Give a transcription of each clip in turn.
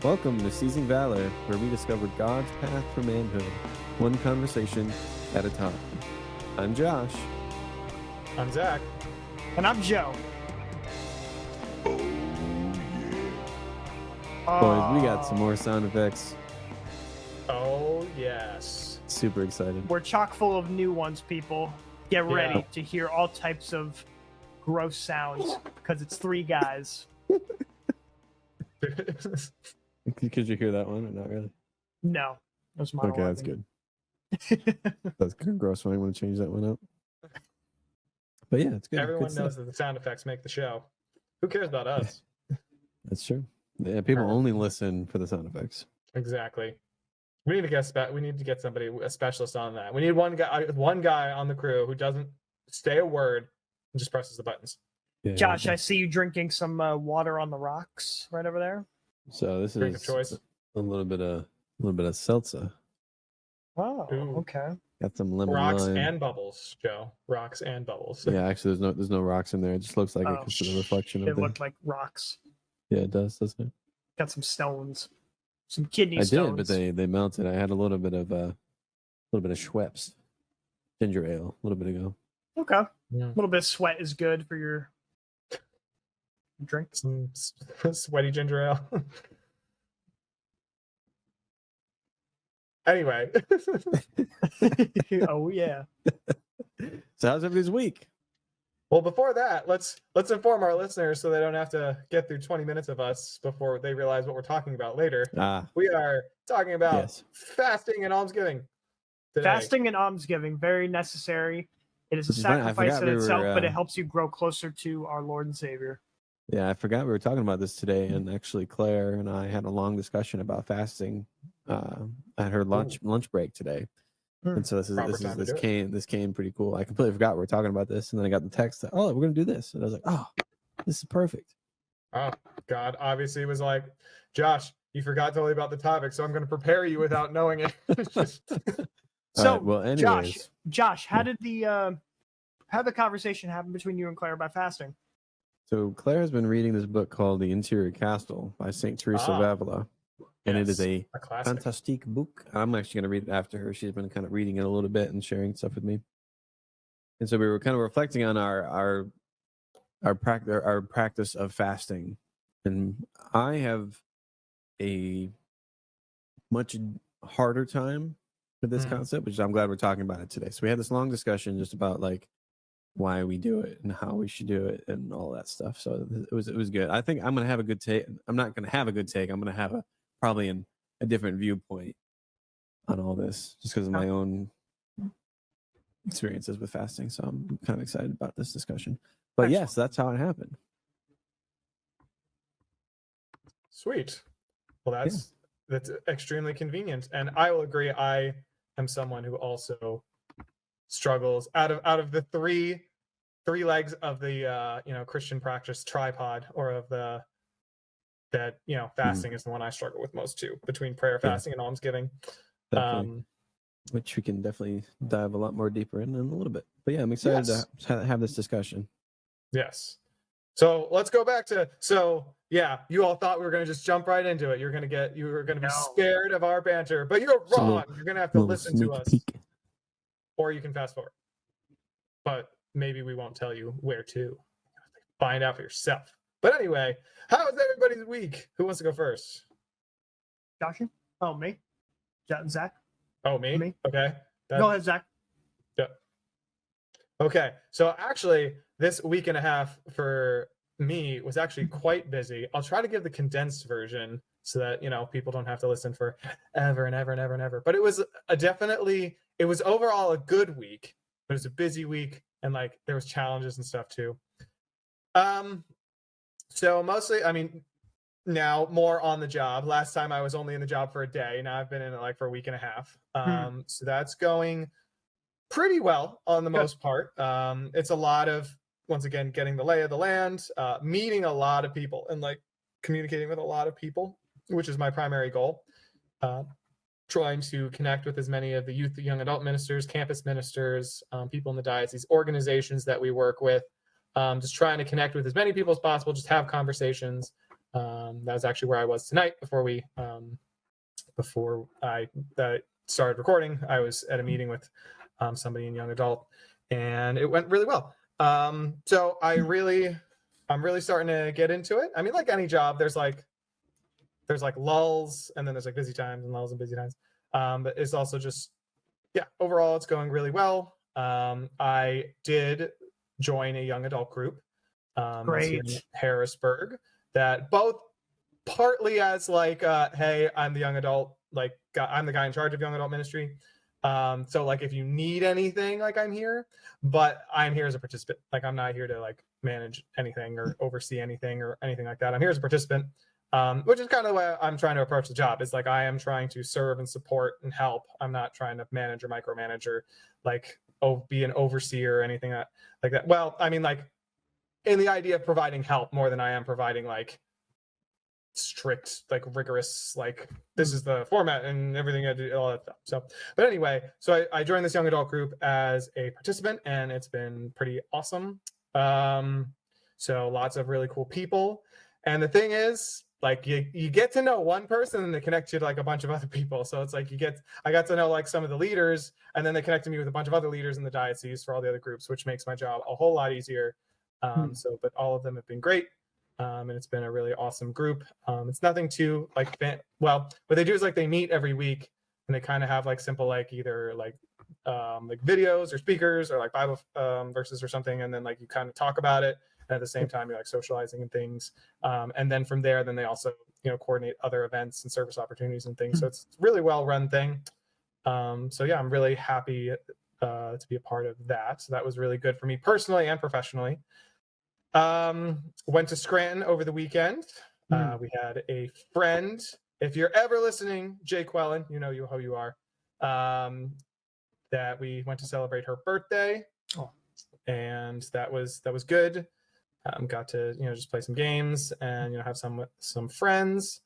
Welcome to Seizing Valor, where we discover God's path for manhood, one conversation at a time. I'm Josh. I'm Zack. And I'm Joe. Boys, we got some more sound effects. Oh, yes. Super excited. We're chock full of new ones, people. Get ready to hear all types of gross sounds, because it's three guys. Could you hear that one or not really? No. That was Okay, that's good. That's gross one. I want to change that one up. But yeah, it's good. Everyone good knows stuff. that the sound effects make the show. Who cares about us? That's true. Yeah, people only listen for the sound effects. Exactly. We need to get somebody, a specialist on that. We need one guy on the crew who doesn't say a word and just presses the buttons. Yeah, Josh, I see you drinking some water on the rocks right over there. So this Drink is of choice. a little bit of seltzer. Oh, Ooh. okay. Got some lemon Rocks lime. and bubbles, Joe. Rocks and bubbles. Yeah, actually, there's no rocks in there. It just looks like it because of the reflection of It the. looked like rocks. Yeah, it does, doesn't it? Got some stones. Some kidney I stones. did, but they melted. I had a little bit of Schweppes ginger ale a little bit ago. Okay. Yeah. A little bit of sweat is good for your drink. Some sweaty ginger ale. Anyway. Oh, yeah. So how's everybody's week? Well, before that, let's inform our listeners so they don't have to get through 20 minutes of us before they realize what we're talking about later. We are talking about fasting and almsgiving today. Fasting and almsgiving, very necessary. It is a sacrifice in itself, but it helps you grow closer to our Lord and Savior. Yeah, I forgot we were talking about this today, and actually Claire and I had a long discussion about fasting at her lunch break today. And so this came pretty cool. I completely forgot we were talking about this, and then I got the text that, we're gonna do this, and I was like, oh, this is perfect. Oh God, obviously it was like, Josh, you forgot totally about the topic, so I'm gonna prepare you without knowing it. So, right, well, anyways, Josh, how did the conversation happen between you and Claire about fasting? So Claire has been reading this book called The Interior Castle by St. Teresa of Avila. And it is a fantastic book. I'm actually going to read it after her. She's been kind of reading it a little bit and sharing stuff with me. And so we were kind of reflecting on our practice of fasting. And I have a much harder time with this concept, which I'm glad we're talking about it today. So we had this long discussion just about like why we do it and how we should do it and all that stuff. So it was good. I think I'm going to have a good take. I'm not going to have a good take. I'm going to have probably a different viewpoint on all this just because of my own experiences with fasting. So I'm kind of excited about this discussion. But yes, that's how it happened. Sweet. Well, that's extremely convenient. And I will agree. I am someone who also struggles out of the three legs of the Christian practice tripod, or of fasting is the one I struggle with most too, between prayer, fasting, and almsgiving. Which we can definitely dive a lot more deeper in a little bit. But yeah, I'm excited to have this discussion. Yes. So let's go back to, you all thought we were going to just jump right into it. You were going to be spared of our banter, but you're wrong. You're going to have to listen to us, or you can fast forward. But maybe we won't tell you where to. Find out for yourself. But anyway, how was everybody's week? Who wants to go first? Josh? Oh, me? Zach? Oh, me? Okay. Go ahead, Zach. Yeah. Okay. So actually, this week and a half for me was actually quite busy. I'll try to give the condensed version so that, people don't have to listen for ever and ever and ever and ever. But it was it was overall a good week. It was a busy week, and there was challenges and stuff too. So mostly, now more on the job. Last time I was only in the job for a day. Now I've been in it for a week and a half. So that's going pretty well on the most part. It's a lot of, once again, getting the lay of the land, meeting a lot of people, and communicating with a lot of people, which is my primary goal. Trying to connect with as many of the youth, young adult ministers, campus ministers, people in the diocese, organizations that we work with. Just trying to connect with as many people as possible, just have conversations, That was actually where I was tonight before I started recording. I was at a meeting with somebody in young adult, and it went really well. So I'm really starting to get into it. I mean, like any job, there's like lulls, and then there's like busy times and lulls and busy times. But it's also just, yeah, overall it's going really well. I did join a young adult group that's here in Great. Harrisburg, that both partly as like, hey, I'm the young adult, like I'm the guy in charge of young adult ministry. So like if you need anything, like I'm here, but I'm here as a participant. Like I'm not here to like manage anything or oversee anything or anything like that. I'm here as a participant, which is kind of the way I'm trying to approach the job. Is like I am trying to serve and support and help. I'm not trying to manage or micromanage or like be an overseer or anything like that. Well, I mean, like in the idea of providing help more than I am providing like strict, like rigorous, like this is the format and everything I do, all that stuff. So, but anyway, so I joined this young adult group as a participant, and it's been pretty awesome. So lots of really cool people, and the thing is, like you get to know one person and they connect you to like a bunch of other people. So it's like I got to know like some of the leaders, and then they connected me with a bunch of other leaders in the diocese for all the other groups, which makes my job a whole lot easier. So, but all of them have been great. And it's been a really awesome group. It's nothing too like, well, what they do is like they meet every week, and they kind of have like simple, like either like videos or speakers or like Bible verses or something. And then like you kind of talk about it. And at the same time, you're like socializing and things. And then from there, then they also, coordinate other events and service opportunities and things. So it's a really well run thing. So yeah, I'm really happy to be a part of that. So that was really good for me personally and professionally. Went to Scranton over the weekend. We had a friend. If you're ever listening, Jay Quellen, you know who you are. That we went to celebrate her birthday, and that was good. Got to just play some games and have some friends.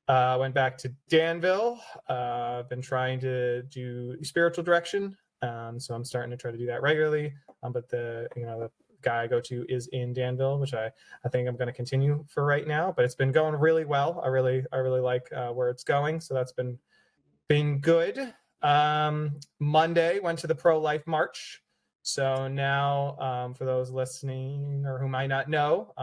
Went back to Danville. Been trying to do spiritual direction, so I'm starting to try to do that regularly. But the guy I go to is in Danville, which I think I'm going to continue for right now, but it's been going really well. I really like where it's going. So that's been good. Monday went to the pro-life march. So now for those listening or who might not know,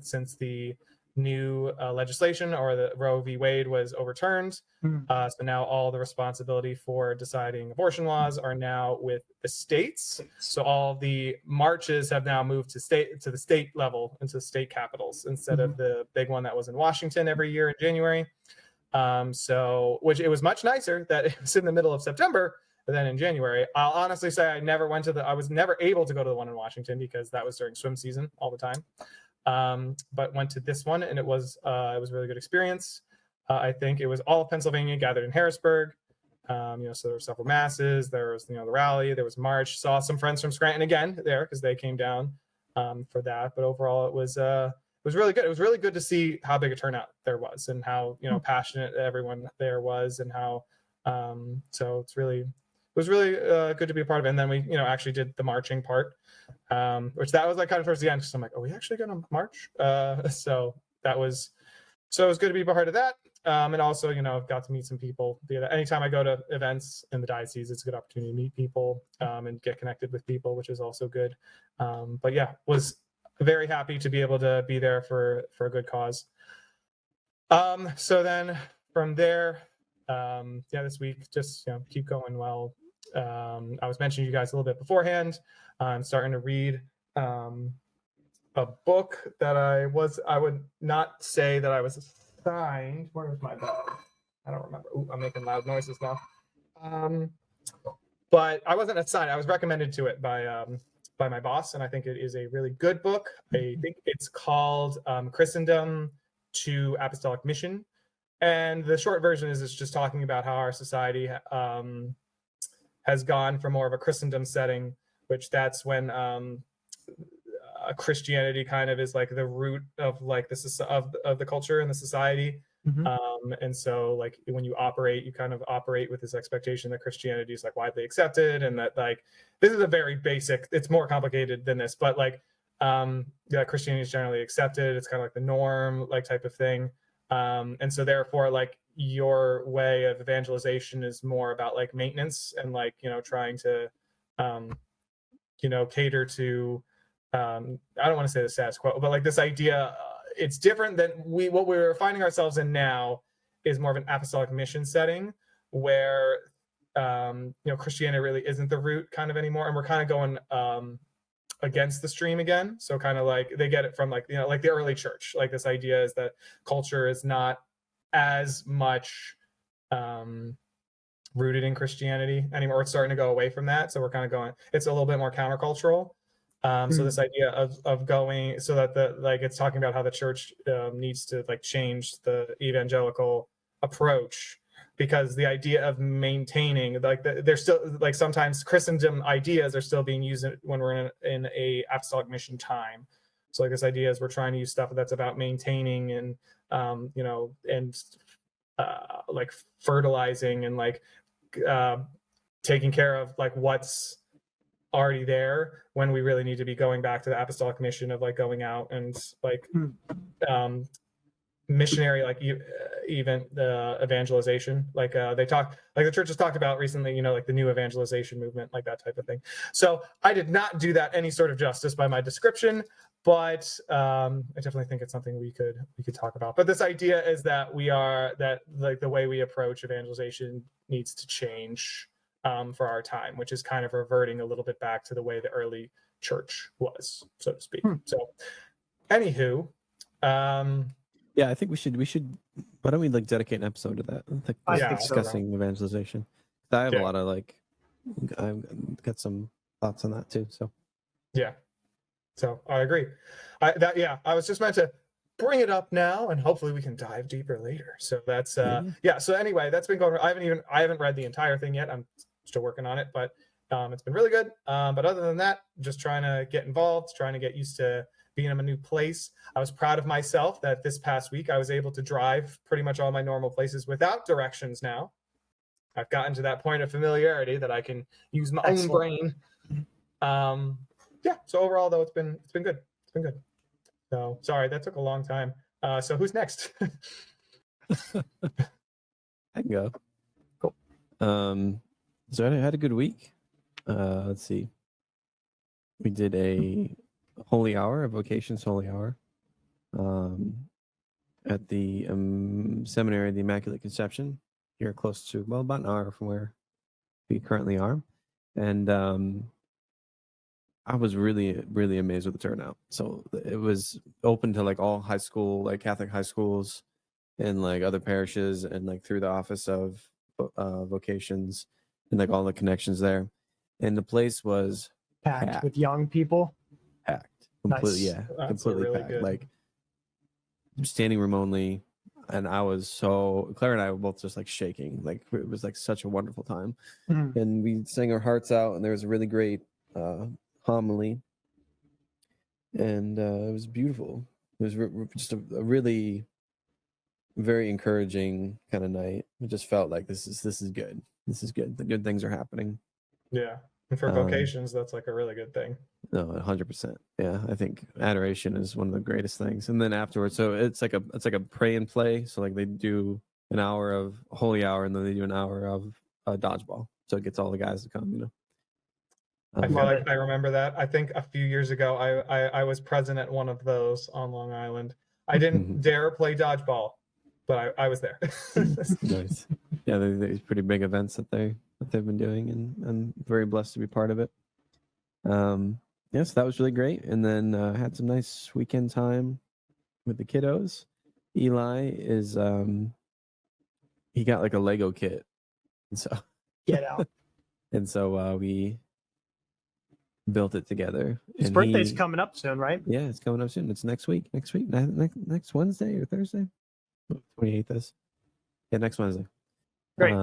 since the new legislation or the Roe v. Wade was overturned. So now all the responsibility for deciding abortion laws are now with the states. So all the marches have now moved to the state level, into state capitals, instead of the big one that was in Washington every year in January. So which it was much nicer that it was in the middle of September than in January. I'll honestly say I was never able to go to the one in Washington because that was during swim season all the time. But went to this one, and it was a really good experience. I think it was all of Pennsylvania gathered in Harrisburg. So there were several masses. There was the rally. There was march. Saw some friends from Scranton again there because they came down for that. But overall, it was really good. It was really good to see how big a turnout there was, and how passionate everyone there was, and how so it was really good to be a part of it. And then we actually did the marching part. Which that was like kind of towards the end, because I'm like, are we actually going to march? So it was good to be a part of that. And also, I've got to meet some people. Anytime I go to events in the diocese, it's a good opportunity to meet people and get connected with people, which is also good. But yeah, was very happy to be able to be there for a good cause. So then from there, this week just keep going well. I was mentioning to you guys a little bit beforehand. I'm starting to read a book that I would not say that I was assigned. Where is my book? I don't remember. Ooh, I'm making loud noises now. But I wasn't assigned. I was recommended to it by my boss, and I think it is a really good book. I think it's called Christendom to Apostolic Mission. And the short version is it's just talking about how our society has gone from more of a Christendom setting, which that's when Christianity kind of is like the root of like this of the culture and the society. And so like when you kind of operate with this expectation that Christianity is like widely accepted, and that like this is a very basic, it's more complicated than this, but like that Christianity is generally accepted. It's kind of like the norm, like type of thing. And so therefore, like your way of evangelization is more about like maintenance and like, trying to, cater to, I don't want to say the status quo, but like this idea, it's different than what we're finding ourselves in now is more of an apostolic mission setting where, Christianity really isn't the root kind of anymore. And we're kind of going, against the stream again. So kind of like they get it from like, like the early church, like this idea is that culture is not as much rooted in Christianity anymore. It's starting to go away from that. So we're kind of going, it's a little bit more countercultural. So this idea of going so that it's talking about how the church needs to like change the evangelical approach, because the idea of maintaining there's still like sometimes Christendom ideas are still being used when we're in a apostolic mission time. So like this idea is we're trying to use stuff that's about maintaining and like fertilizing and like taking care of like what's already there, when we really need to be going back to the apostolic mission of like going out and like missionary, like even the evangelization, like they talk, like the church has talked about recently, like the new evangelization movement, like that type of thing. So I did not do that any sort of justice by my description, but I definitely think it's something we could talk about. But this idea is that like the way we approach evangelization needs to change for our time, which is kind of reverting a little bit back to the way the early church was, so to speak. So anywho, yeah, I think we should. Why don't we like dedicate an episode to that? Like discussing evangelization. I have a lot of like, I've got some thoughts on that too. So yeah, so I agree. I was just meant to bring it up now, and hopefully we can dive deeper later. So that's So anyway, that's been going. I haven't read the entire thing yet. I'm still working on it, but it's been really good. But other than that, just trying to get involved, trying to get used to being in a new place. I was proud of myself that this past week I was able to drive pretty much all my normal places without directions now. I've gotten to that point of familiarity that I can use my own brain. So overall though, it's been good. It's been good. So sorry, that took a long time. So who's next? I can go. Cool. So I had a good week. Let's see. We did a holy hour, a vocations holy hour, at the seminary of the Immaculate Conception, here close to, well, about an hour from where we currently are. And I was really, really amazed with the turnout. So it was open to like all high school, like Catholic high schools and like other parishes, and like through the office of vocations and like all the connections there. And the place was packed with young people. Packed completely. Nice. Yeah, That's completely really packed. good. Like standing room only, and I was Claire and I were both just like shaking. Like it was like such a wonderful time. And we sang our hearts out, and there was a really great homily, and it was beautiful. It was just a really very encouraging kind of night. It just felt like this is good. This is good. The good things are happening. Yeah. And for vocations, that's like a really good thing. No, 100%. Yeah, I think adoration is one of the greatest things. And then afterwards, so it's like a pray and play. So like they do an hour of holy hour, and then they do an hour of dodgeball. So it gets all the guys to come. I feel like I remember that. I think a few years ago, I was present at one of those on Long Island. I didn't dare play dodgeball, but I was there. Nice. Yeah, there's pretty big events that they've been doing, and I'm very blessed to be part of it. Yes, that was really great. And then had some nice weekend time with the kiddos. Eli is he got like a Lego kit, and so Get out. and so we built it together. His birthday's coming up soon, right? Yeah, it's coming up soon. It's next week. Next Wednesday or Thursday. 28th is. Yeah, next Wednesday. Great.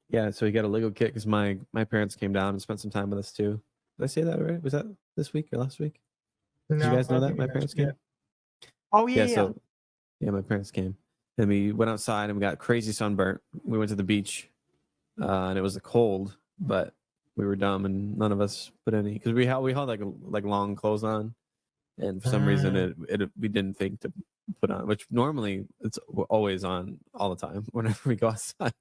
Yeah, so he got a Lego kit because my parents came down and spent some time with us too. Did I say that already? Was that this week or last week? Did you guys know that my parents came? Oh yeah. So my parents came, and we went outside and we got crazy sunburnt. We went to the beach, and it was cold, but we were dumb and none of us put any because we had like long clothes on, and for some reason we didn't think to put on, which normally it's always on all the time whenever we go outside.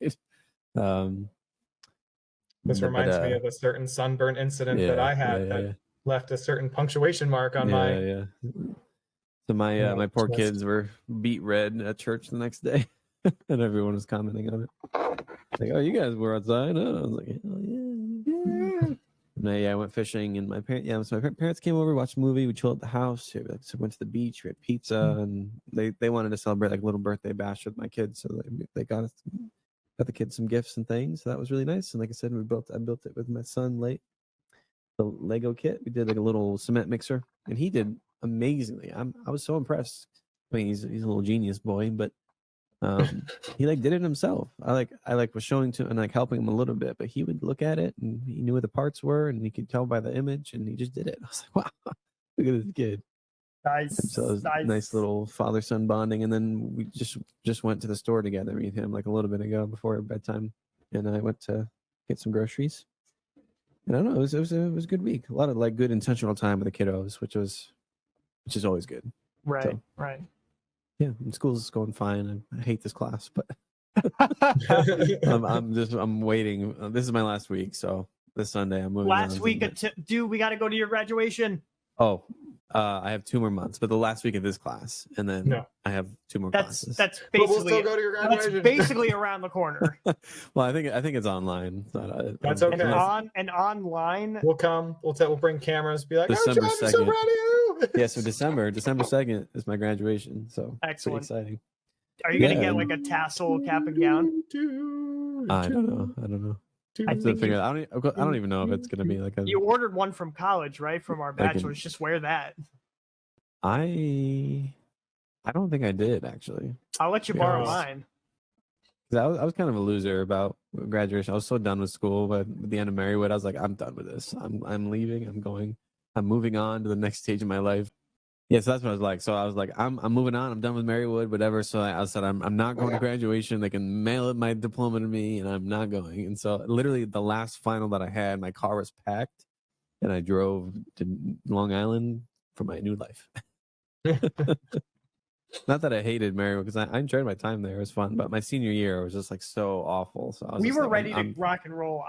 This reminds me of a certain sunburn incident that I had that left a certain punctuation mark on my. Yeah. So my poor kids were beet red at church the next day, and everyone was commenting on it. Like, oh, you guys were outside? Oh, I was like, oh yeah. And I went fishing, and my parents. So my parents came over, watched a movie. We chilled at the house. We went to the beach. We had pizza, and they wanted to celebrate like a little birthday bash with my kids. So they got the kids some gifts and things. So that was really nice. And like I said, I built it with my son late. The Lego kit. We did like a little cement mixer, and he did amazingly. I was so impressed. I mean, he's a little genius boy, but he like did it himself. I was showing to and like helping him a little bit, but he would look at it and he knew what the parts were, and he could tell by the image, and he just did it. I was like, wow, look at this kid. Nice. And so it was nice little father-son bonding, and then we just went to the store together, me and him, like a little bit ago before bedtime, and I went to get some groceries. And I don't know, it was a good week. A lot of like good intentional time with the kiddos, which is always good. Right, So, right. Yeah, and school's going fine. I hate this class, but I'm waiting. This is my last week, so this Sunday I'm moving. Last week, dude, we got to go to your graduation. Oh, I have 2 more months, but the last week of this class, and then I have 2 more classes. That's But we'll basically still go to your graduation. that's basically around the corner. Well, I think it's online. It's not, That's okay. And online. We'll come. We'll bring cameras. Be like, December I'm so 2nd. proud of you. Yeah, so December 2nd is my graduation. So Excellent. Pretty exciting. Are you gonna get like a tassel cap and gown? I don't know. I think I don't even know if it's gonna be like a. You ordered one from college, right? From our bachelor's. Just wear that. I don't think I did actually. I'll let you borrow mine. I was kind of a loser about graduation. I was so done with school, but at the end of Marywood, I was like, I'm done with this. I'm leaving. I'm moving on to the next stage of my life. Yeah, so that's what I was like. So I was like, I'm moving on. I'm done with Marywood, whatever. So I said, I'm not going to graduation. They can mail my diploma to me, and I'm not going. And so literally the last final that I had, my car was packed, and I drove to Long Island for my new life. Not that I hated Marywood, because I enjoyed my time there. It was fun, but my senior year was just like so awful. So we were ready to rock and roll.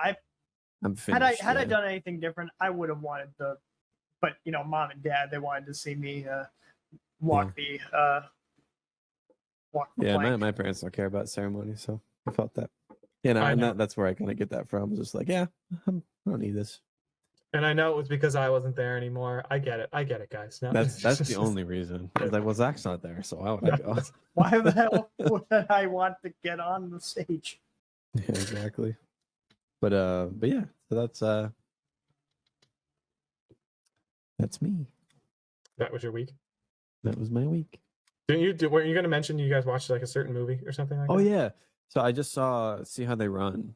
I'm finished. Had I done anything different, I would have wanted the. But mom and dad, they wanted to see me walk the plank. My parents don't care about ceremony, so I felt that. And that's where I kind of get that from. Just like, I don't need this. And I know it was because I wasn't there anymore. I get it, guys. No, that's the only reason. I was like, well, Zach's not there, so why would I go? Why the hell would I want to get on the stage? Yeah, exactly. But yeah, so that's me. That was your week? That was my week. Weren't you going to mention you guys watched like a certain movie or something like that? Oh yeah. So I just See How They Run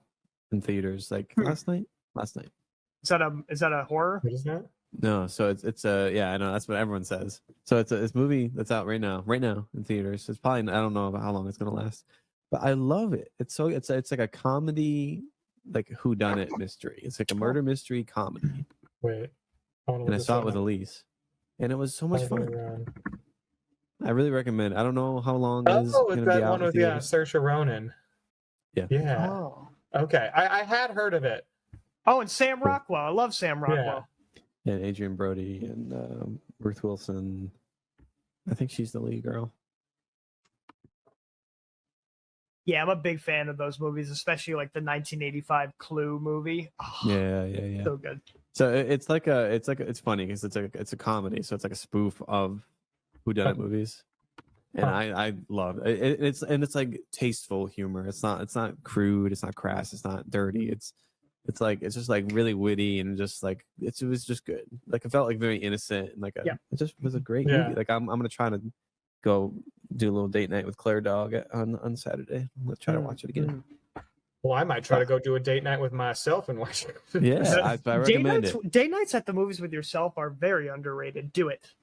in theaters like last night. Is that a horror? What is that? No, so it's I know that's what everyone says. So it's a movie that's out right now in theaters. It's probably, I don't know about how long it's gonna last, but I love it. It's like a comedy, like whodunit mystery. It's like a murder mystery comedy. Wait. And I saw it with Elise, and it was so much fun. I really recommend. I don't know how long it is going to be out. One with Saoirse Ronan. Yeah. Oh. Okay, I had heard of it. Oh, and Sam Rockwell. I love Sam Rockwell. Yeah. And Adrian Brody and Ruth Wilson. I think she's the lead girl. Yeah, I'm a big fan of those movies, especially like the 1985 Clue movie. Oh, yeah. So good. So it's funny because it's a comedy, so it's like a spoof of whodunit movies, and I love it. It's like tasteful humor. It's not crude. It's not crass. It's not dirty. It's just like really witty and just like it was just good. Like it felt like very innocent and it just was a great movie. Like I'm gonna try to go do a little date night with Claire Dog on Saturday. Let's try to watch it again. Well, I might try to go do a date night with myself and watch it. Yeah, I recommend it. Date nights at the movies with yourself are very underrated. Do it.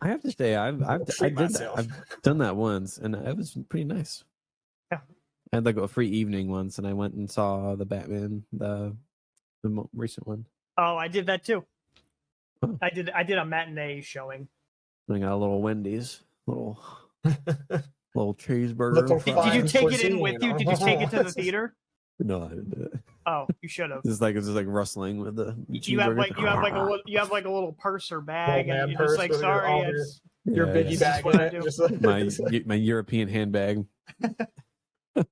I have to say, I did that. I've done that once, and it was pretty nice. Yeah, I had like a free evening once, and I went and saw the Batman, the the recent one. Oh, I did that too. Oh. I did a matinee showing. I got a little Wendy's, little cheeseburger. Little Did you fine take it in cuisine. with you? Did you take it to the theater? No, I didn't do it. Oh, you should have. It's just like rustling with the You have cheeseburger. you have like a little purse or bag, man and you're purse just like, with sorry, all it's your Yeah, biggie yeah. bag What in I it. do. Just like, my European handbag. Can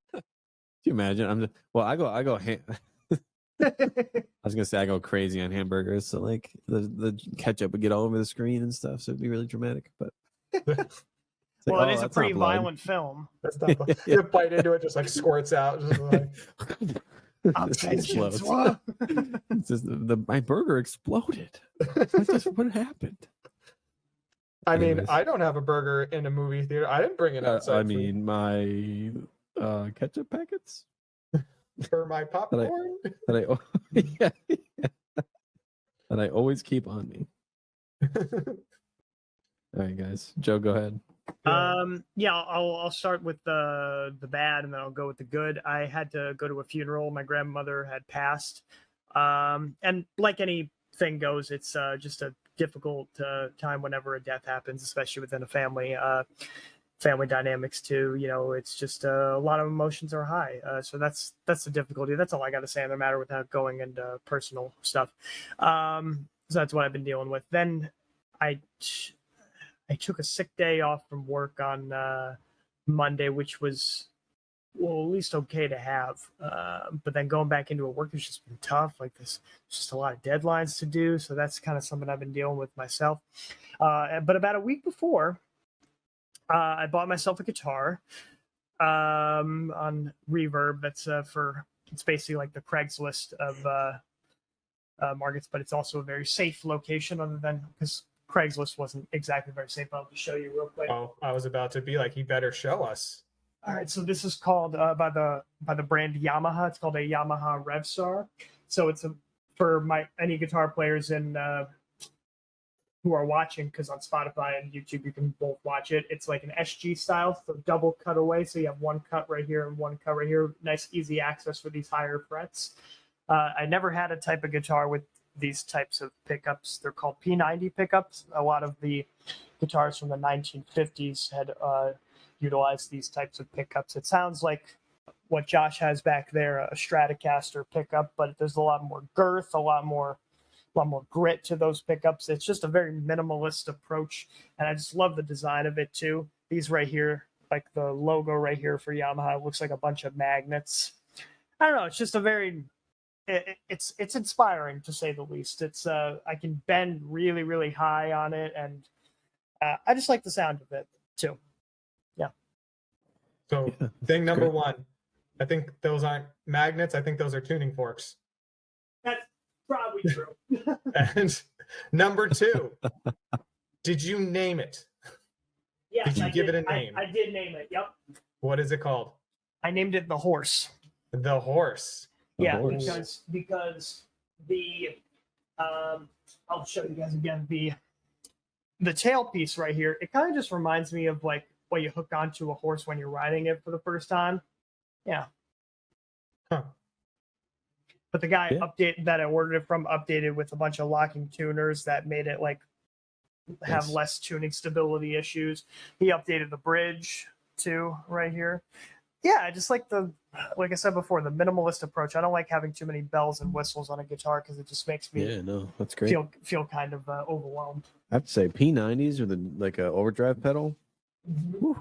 you imagine? I go I was gonna say I go crazy on hamburgers, so like the ketchup would get all over the screen and stuff, so it'd be really dramatic. But it's like, well, it is a that's not pretty blood. violent film. that's not you bite into it, just like squirts out. Just like, It explodes. It's just my burger exploded. What happened? I mean, Anyways. I don't have a burger in a movie theater. I didn't bring it outside. I mean, my ketchup packets for my popcorn. that I always keep on me. All right, guys. Joe, go ahead. Yeah, I'll start with the bad, and then I'll go with the good. I had to go to a funeral. My grandmother had passed, and like anything goes, it's just a difficult time whenever a death happens, especially within a family. Family dynamics too. You know, it's just a lot of emotions are high. So that's the difficulty. That's all I got to say on the matter without going into personal stuff. So that's what I've been dealing with. Then I took a sick day off from work on Monday, which was, well, at least okay to have. But then going back into work has just been tough. Like this, just a lot of deadlines to do. So that's kind of something I've been dealing with myself. But about a week before, I bought myself a guitar on Reverb. That's it's basically like the Craigslist of markets, but it's also a very safe location other than because Craigslist wasn't exactly very safe. I'll just show you real quick. Oh, I was about to be like, you better show us. All right, so this is called by the brand Yamaha. It's called a Yamaha RevStar. So it's for any guitar players in who are watching, because on Spotify and YouTube you can both watch it. It's like an SG style, so double cutaway. So you have one cut right here and one cut right here. Nice, easy access for these higher frets. I never had a type of guitar with these types of pickups. They're called P90 pickups. A lot of the guitars from the 1950s had utilized these types of pickups. It sounds like what Josh has back there, a Stratocaster pickup, but there's a lot more girth, a lot more grit to those pickups. It's just a very minimalist approach, and I just love the design of it too. These right here, like the logo right here for Yamaha, looks like a bunch of magnets. I don't know. It's just a very it's inspiring to say the least. It's I can bend really, really high on it, and I just like the sound of it too. Yeah. So thing number one, I think those aren't magnets. I think those are tuning forks. That's probably true. And number two, did you name it? Yes, Did you give it a name? I did name it. Yep. What is it called? I named it the horse. The horse. Yeah, horse. because the I'll show you guys again the tailpiece right here. It kind of just reminds me of like what you hook onto a horse when you're riding it for the first time. Yeah. Huh. But the guy that I ordered it from updated with a bunch of locking tuners that made it like have less tuning stability issues. He updated the bridge too right here. Yeah, I just like like I said before, the minimalist approach. I don't like having too many bells and whistles on a guitar because it just makes me that's great. feel kind of overwhelmed. I have to say P90s with like a overdrive pedal. Mm-hmm.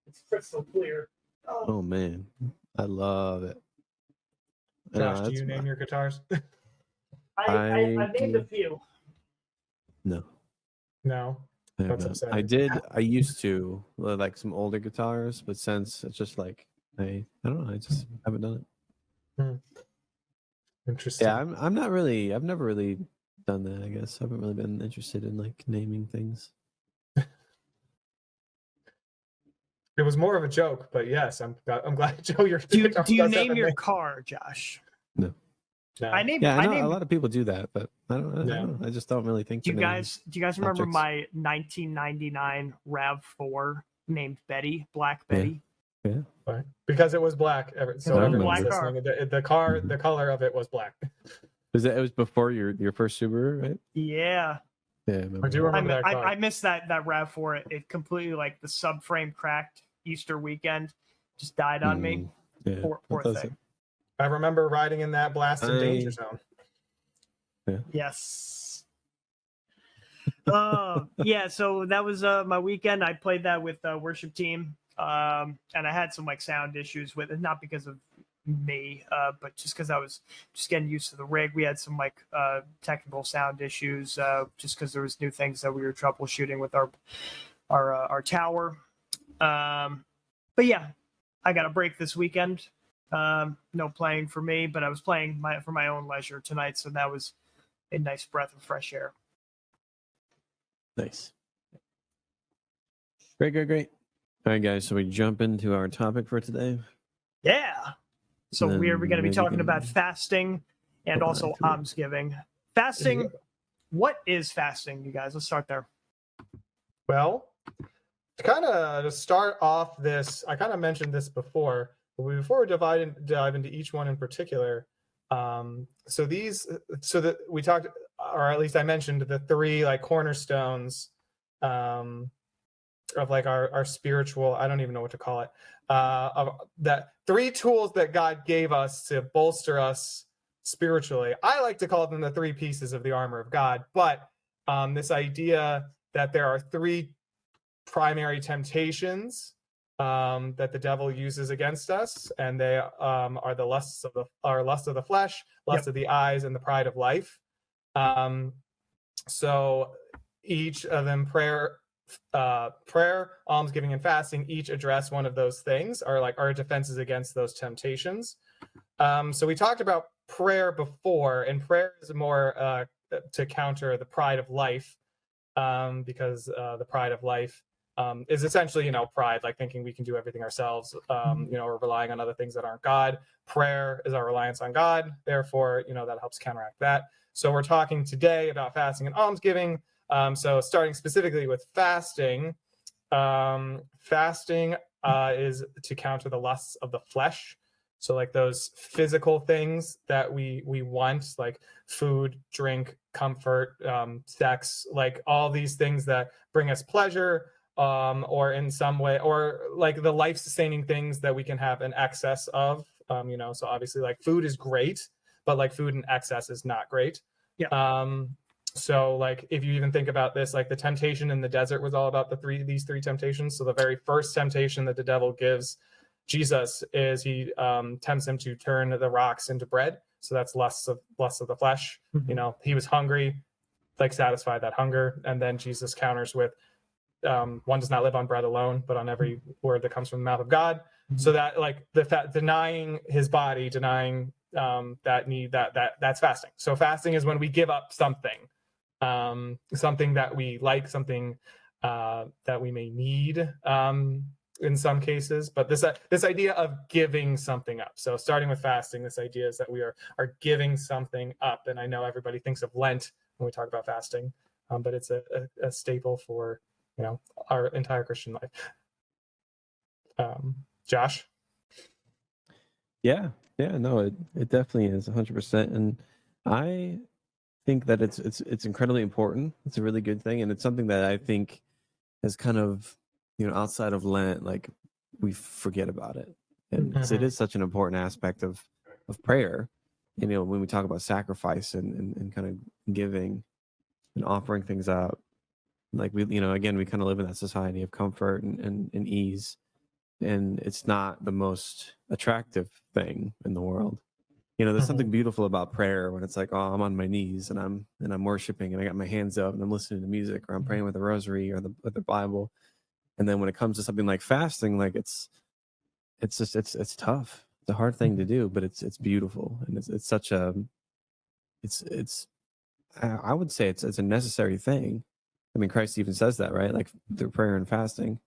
It's crystal clear. Oh man, I love it. Josh, do you name your guitars? I named a few. No. No. That's upsetting. I did. I used to like some older guitars, but since it's just like I don't know. I just haven't done it. Interesting. Yeah, I'm not really. I've never really done that. I guess I haven't really been interested in like naming things. It was more of a joke, but yes, I'm glad, Joe. Do you name your car, Josh? No. No. I know a lot of people do that, but I don't know. I just don't really think. Do you guys remember objects. my 1999 RAV4 named Betty, Black Betty? Yeah. Because it was black. So everyone black listening, the color of it was black. It was before your first Subaru, right? Yeah. Yeah, I do remember that car. I missed that RAV4. It completely, like, the subframe cracked Easter weekend, just died on me. Yeah, Poor that does thing. I remember riding in that blast in danger zone. Yes. Yeah, so that was my weekend. I played that with worship team, and I had some like sound issues with it, not because of me, but just because I was just getting used to the rig. We had some like technical sound issues, just because there was new things that we were troubleshooting with our tower. But yeah, I got a break this weekend. No playing for me, but I was playing for my own leisure tonight, so that was a nice breath of fresh air. Nice. Great. All right, guys. So we jump into our topic for today. Yeah. So Then we're going to be maybe talking can about fasting and apply also to it. almsgiving. Fasting. What is fasting, you guys? Let's start there. Well, to start off this, I kind of mentioned this before, but before we dive into each one in particular, so that we talked, or at least I mentioned the three like cornerstones of like our spiritual, I don't even know what to call it, of that three tools that God gave us to bolster us spiritually. I like to call them the three pieces of the armor of God, but this idea that there are three primary temptations that the devil uses against us, and they are the lust of the flesh, lust of the eyes, and the pride of life. So each of them, prayer, almsgiving, and fasting, each address one of those things, are like our defenses against those temptations. So we talked about prayer before, and prayer is more to counter the pride of life, because the pride of life is essentially, pride, like thinking we can do everything ourselves, or relying on other things that aren't God. Prayer is our reliance on God. Therefore, that helps counteract that. So we're talking today about fasting and almsgiving. So starting specifically with fasting, fasting is to counter the lusts of the flesh. So like those physical things that we want, like food, drink, comfort, sex, like all these things that bring us pleasure, or in some way, or like the life-sustaining things that we can have an excess of. So obviously like food is great, but like food in excess is not great. Yeah. So like if you even think about this, like the temptation in the desert was all about these three temptations. So the very first temptation that the devil gives Jesus is he tempts him to turn the rocks into bread. So that's lust of the flesh. Mm-hmm. He was hungry, like satisfy that hunger, and then Jesus counters with one does not live on bread alone, but on every word that comes from the mouth of God. Mm-hmm. So that like denying his body, denying that need, that's fasting. So fasting is when we give up something, something that we like, something that we may need in some cases, but this idea of giving something up. So starting with fasting, this idea is that we are giving something up. And I know everybody thinks of Lent when we talk about fasting, but it's a staple for our entire Christian life. Josh? Yeah, no, it definitely is 100%, and I think that it's incredibly important. It's a really good thing, and it's something that I think has kind of outside of Lent, like we forget about it, and it is such an important aspect of prayer. When we talk about sacrifice and kind of giving and offering things up, like we again we kind of live in that society of comfort and ease, and it's not the most attractive thing in the world. There's something beautiful about prayer when it's like, oh, I'm on my knees and I'm worshiping and I got my hands up and I'm listening to music, or I'm praying with the rosary or the Bible. And then when it comes to something like fasting, like it's just it's tough. It's a hard thing to do, but it's beautiful, and it's such a I would say it's a necessary thing. I mean, Christ even says that, right? Like through prayer and fasting.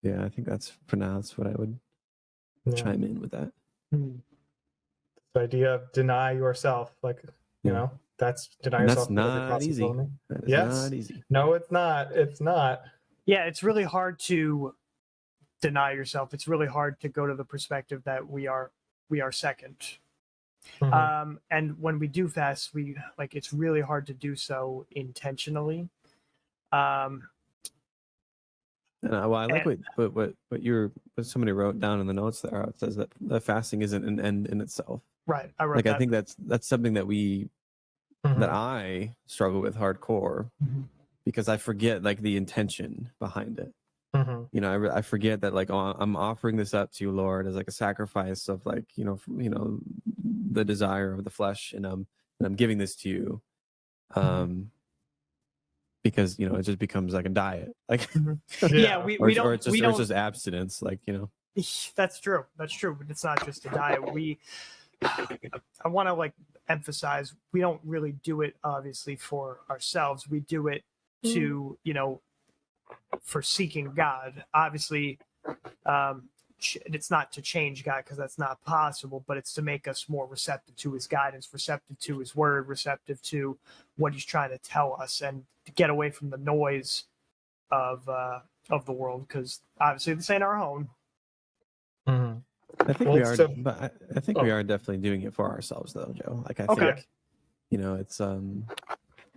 Yeah, I think that's what I would chime in with that. The idea of deny yourself, like that's deny and yourself. That's not easy. That is yes. not easy. No, it's not. It's not. Yeah, it's really hard to deny yourself. It's really hard to go to the perspective that we are we are second. Mhm. And when we do fast, we like it's really hard to do so intentionally. Um, Well, I like and- what somebody wrote down in the notes there. It says that the fasting isn't an end in itself. right, I wrote Like that. I think that's something that Mhm. I struggle with hardcore Mhm. because I forget like the intention behind it. Mhm. You know, I forget that like, oh, I'm offering this up to you, Lord, as like a sacrifice of like, the desire of the flesh, and I'm giving this to you, because it just becomes like a diet, like, Yeah, we or don't it's just we or it's don't. just abstinence, like That's true. That's true. But it's not just a diet. I want to like emphasize we don't really do it obviously for ourselves. We do it to for seeking God. Obviously, it's not to change God because that's not possible, but it's to make us more receptive to His guidance, receptive to His Word, receptive to what He's trying to tell us, and to get away from the noise of the world. Because obviously, this ain't our home. Mhm. I think Well, we are, so- but I think we are definitely doing it for ourselves, though, Joe. Like I Okay. think, it's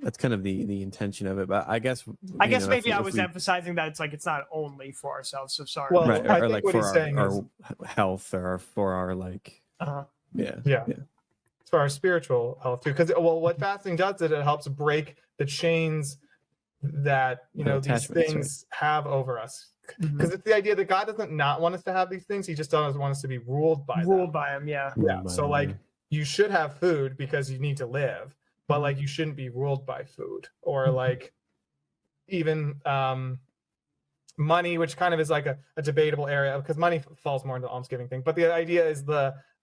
that's kind of the intention of it. But I guess Maybe I if was we, emphasizing that it's not only for ourselves. So sorry. Well, right, I or think like what for he's saying our is, health, or for our like, Uh-huh. yeah, Yeah. it's for our spiritual health too. Because what fasting does is it helps break the chains that The these attachments, things have over us. Mhm. Because it's the idea that God doesn't not want us to have these things; He just doesn't want us to be ruled by them. by Him. Yeah. Yeah. So like, you should have food because you need to live, but Mhm. like you shouldn't be ruled by food, or Mhm. like even money, which kind of is like a debatable area because money falls more into the almsgiving thing. But the idea is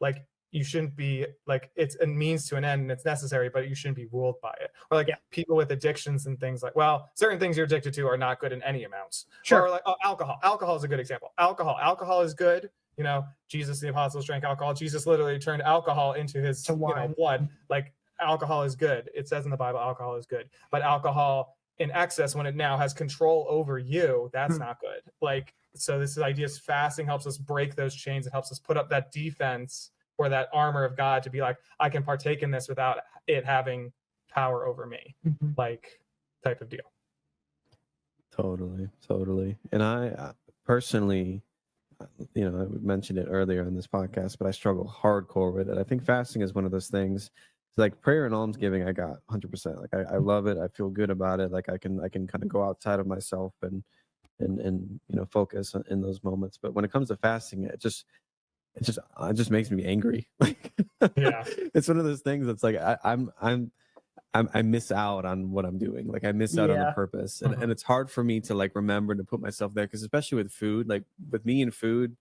like you shouldn't be like, it's a means to an end and it's necessary, but you shouldn't be ruled by it. Or like Yeah. people with addictions and things, like, well, certain things you're addicted to are not good in any amounts. Sure. Or like alcohol is a good example. Alcohol is good. Jesus, the apostles drank alcohol. Jesus literally turned alcohol into his To wine. blood. Like, alcohol is good. It says in the Bible alcohol is good, but alcohol in excess, when it now has control over you, that's not good. Like, so this idea is fasting helps us break those chains. It helps us put up that defense or that armor of God to be like, I can partake in this without it having power over me, Mhm. like, type of deal. Totally. And I personally, I mentioned it earlier in this podcast, but I struggle hardcore with it. I think fasting is one of those things. It's like prayer and almsgiving, I got 100%. Like I love it. I feel good about it. Like I can kind of go outside of myself and focus in those moments. But when it comes to fasting, it just makes me angry. Like, Yeah. it's one of those things that's like I miss out on what I'm doing. Like I miss out on the Yeah. purpose, and it's hard for me to like remember to put myself there, because especially with food, like with me and food,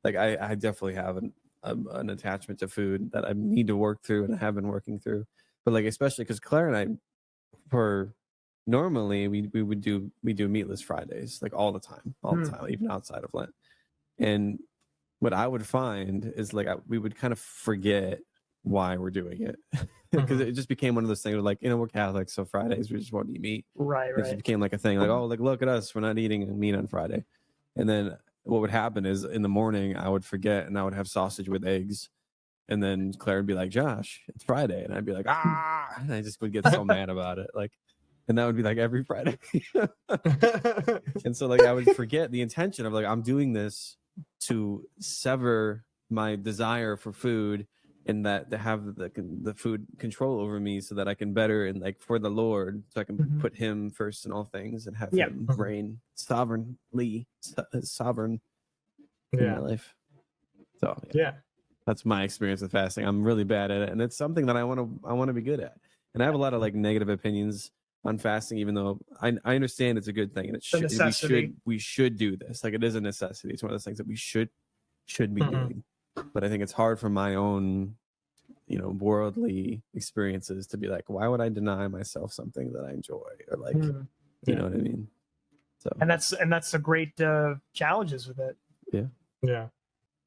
like I definitely have an attachment to food that I need to work through, and I have been working through. But like especially because Claire and I, for normally we do meatless Fridays like all the time, even outside of Lent. And what I would find is like we would kind of forget why we're doing it, because it just became one of those things where, like, we're Catholics, so Fridays we just want to eat meat. Right. It just became like a thing, like, oh, like, look at us, we're not eating meat on Friday. And then what would happen is in the morning I would forget and I would have sausage with eggs, and then Claire would be like, Josh, it's Friday, and I'd be like, and I just would get so mad about it, like, and that would be like every Friday. And so like I would forget the intention of like, I'm doing this to sever my desire for food, and that to have the food control over me, so that I can better and like for the Lord, so I can put Him first in all things and have Him reign sovereign in my life. So Yeah. that's my experience with fasting. I'm really bad at it, and it's something that I want to be good at. And I have a lot of like negative opinions on fasting, even though I understand it's a good thing, and we should do this. Like, it is a necessity. It's one of those things that we should be doing. But I think it's hard for my own, worldly experiences to be like, why would I deny myself something that I enjoy, or like, you know what I mean? So, and that's the great challenges with it. Yeah.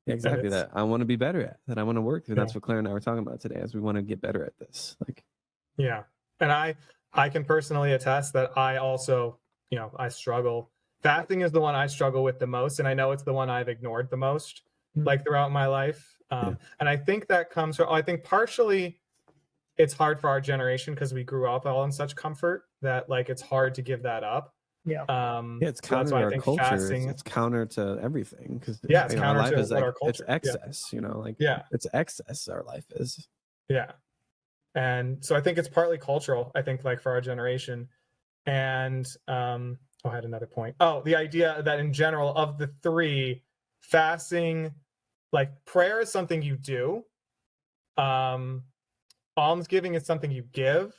Exactly that. I want to be better at that. I want to work through. That's what Claire and I were talking about today, as we want to get better at this. Like, yeah. And I can personally attest that I also, I struggle. Fasting is the one I struggle with the most, and I know it's the one I've ignored the most, like, throughout my life. And I think that comes from, I think partially it's hard for our generation because we grew up all in such comfort that like it's hard to give that up. Yeah. It's So counter that's to why I our think culture. fasting, It's counter to everything because yeah, it's our counter life to is what like our culture. it's excess. Like Yeah. it's excess. Our life is. Yeah. And so I think it's partly cultural, I think, like for our generation. And I had another point. Oh, the idea that in general of the three, fasting, like prayer is something you do. Almsgiving is something you give.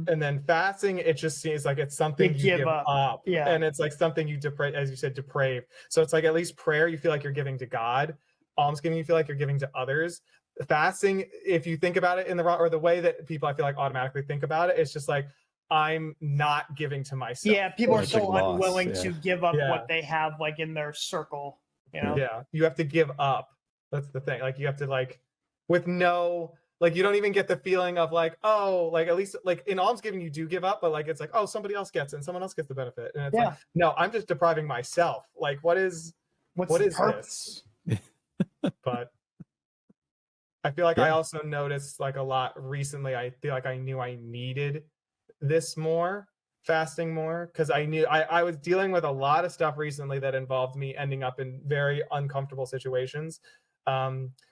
And then fasting, it just seems like it's something you give up. Yeah. And it's like something you deprave, as you said, deprave. So it's like at least prayer, you feel like you're giving to God. Almsgiving, you feel like you're giving to others. Fasting, if you think about it in the wrong, or the way that people I feel like automatically think about it, it's just like I'm not giving to myself. Yeah, people are It's so like loss, unwilling yeah. to give up Yeah. what they have like in their circle. Yeah, you have to give up. That's the thing. Like you have to like with no, like you don't even get the feeling of like, oh, like at least like in almsgiving you do give up, but like it's like, oh, somebody else gets it and someone else gets the benefit. And it's like, no, I'm just depriving myself. Like what is purpose? this? But I feel like Yeah. I also noticed like a lot recently. I feel like I knew I needed this more, fasting more, because I knew I was dealing with a lot of stuff recently that involved me ending up in very uncomfortable situations,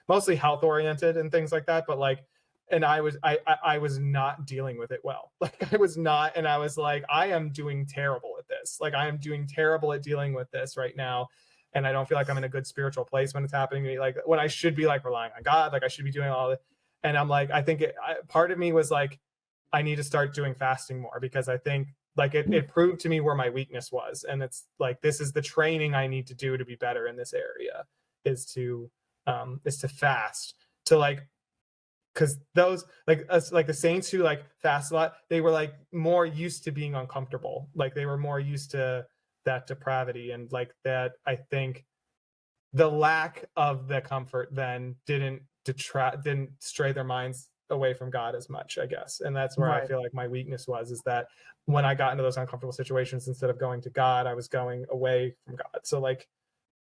mostly health oriented and things like that. But like, and I was not dealing with it well. Like I was not, and I was like, I am doing terrible at this. Like I am doing terrible at dealing with this right now. And I don't feel like I'm in a good spiritual place when it's happening to me. Like when I should be like relying on God, like I should be doing all this. And I'm like, I think part of me was like, I need to start doing fasting more because I think like it proved to me where my weakness was. And it's like, this is the training I need to do to be better in this area is to fast, to like, because those like us, like the saints who like fast a lot, they were like more used to being uncomfortable. Like they were more used to that depravity, and like that I think the lack of the comfort then didn't stray their minds away from God as much, I guess. And that's where I feel like my weakness was, is that when I got into those uncomfortable situations, instead of going to God, I was going away from God. So like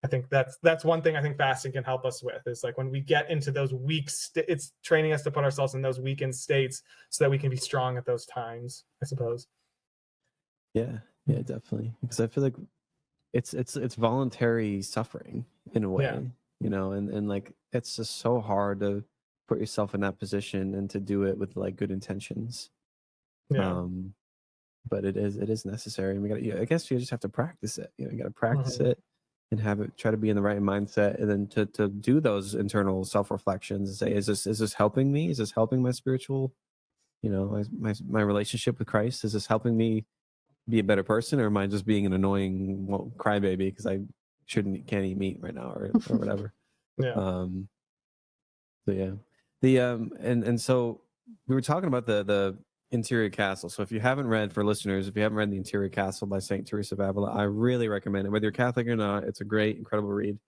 I think that's one thing I think fasting can help us with, is like when we get into those weak it's training us to put ourselves in those weakened states so that we can be strong at those times, I suppose. Yeah, definitely. Because I feel like it's voluntary suffering in a way, and like it's just so hard to put yourself in that position and to do it with like good intentions. Yeah. But it is necessary. And I guess you just have to practice it. You got to practice it and have it, try to be in the right mindset, and then to do those internal self-reflections and say, is this helping me? Is this helping my spiritual, my relationship with Christ? Is this helping me be a better person, or am I just being an annoying crybaby because I can't eat meat right now or whatever? Yeah. So yeah, and so we were talking about the Interior Castle. So if you haven't read, for listeners, if you haven't read The Interior Castle by Saint Teresa of Avila, I really recommend it. Whether you're Catholic or not, it's a great, incredible read.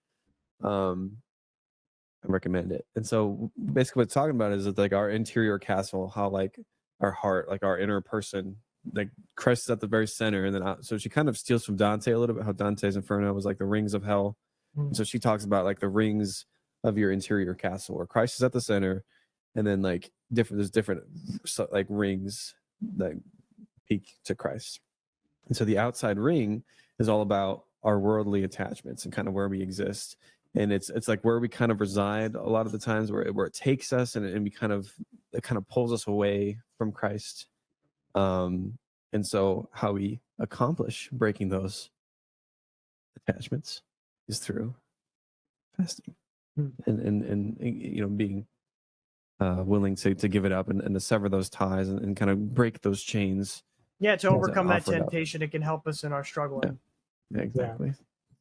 I recommend it. And so basically what it's talking about is like our interior castle, how like our heart, like our inner person, like Christ is at the very center. And then so she kind of steals from Dante a little bit, how Dante's Inferno was like the rings of hell. And so she talks about like the rings of your interior castle, where Christ is at the center, and then like there's different like rings that peak to Christ. And so the outside ring is all about our worldly attachments and kind of where we exist. And it's like where we kind of reside a lot of the times, where it takes us, and it kind of pulls us away from Christ. And so how we accomplish breaking those attachments is through fasting and being willing to give it up and to sever those ties and kind of break those chains. Yeah, to overcome that offer it up. temptation, it can help us in our struggling. Yeah, exactly.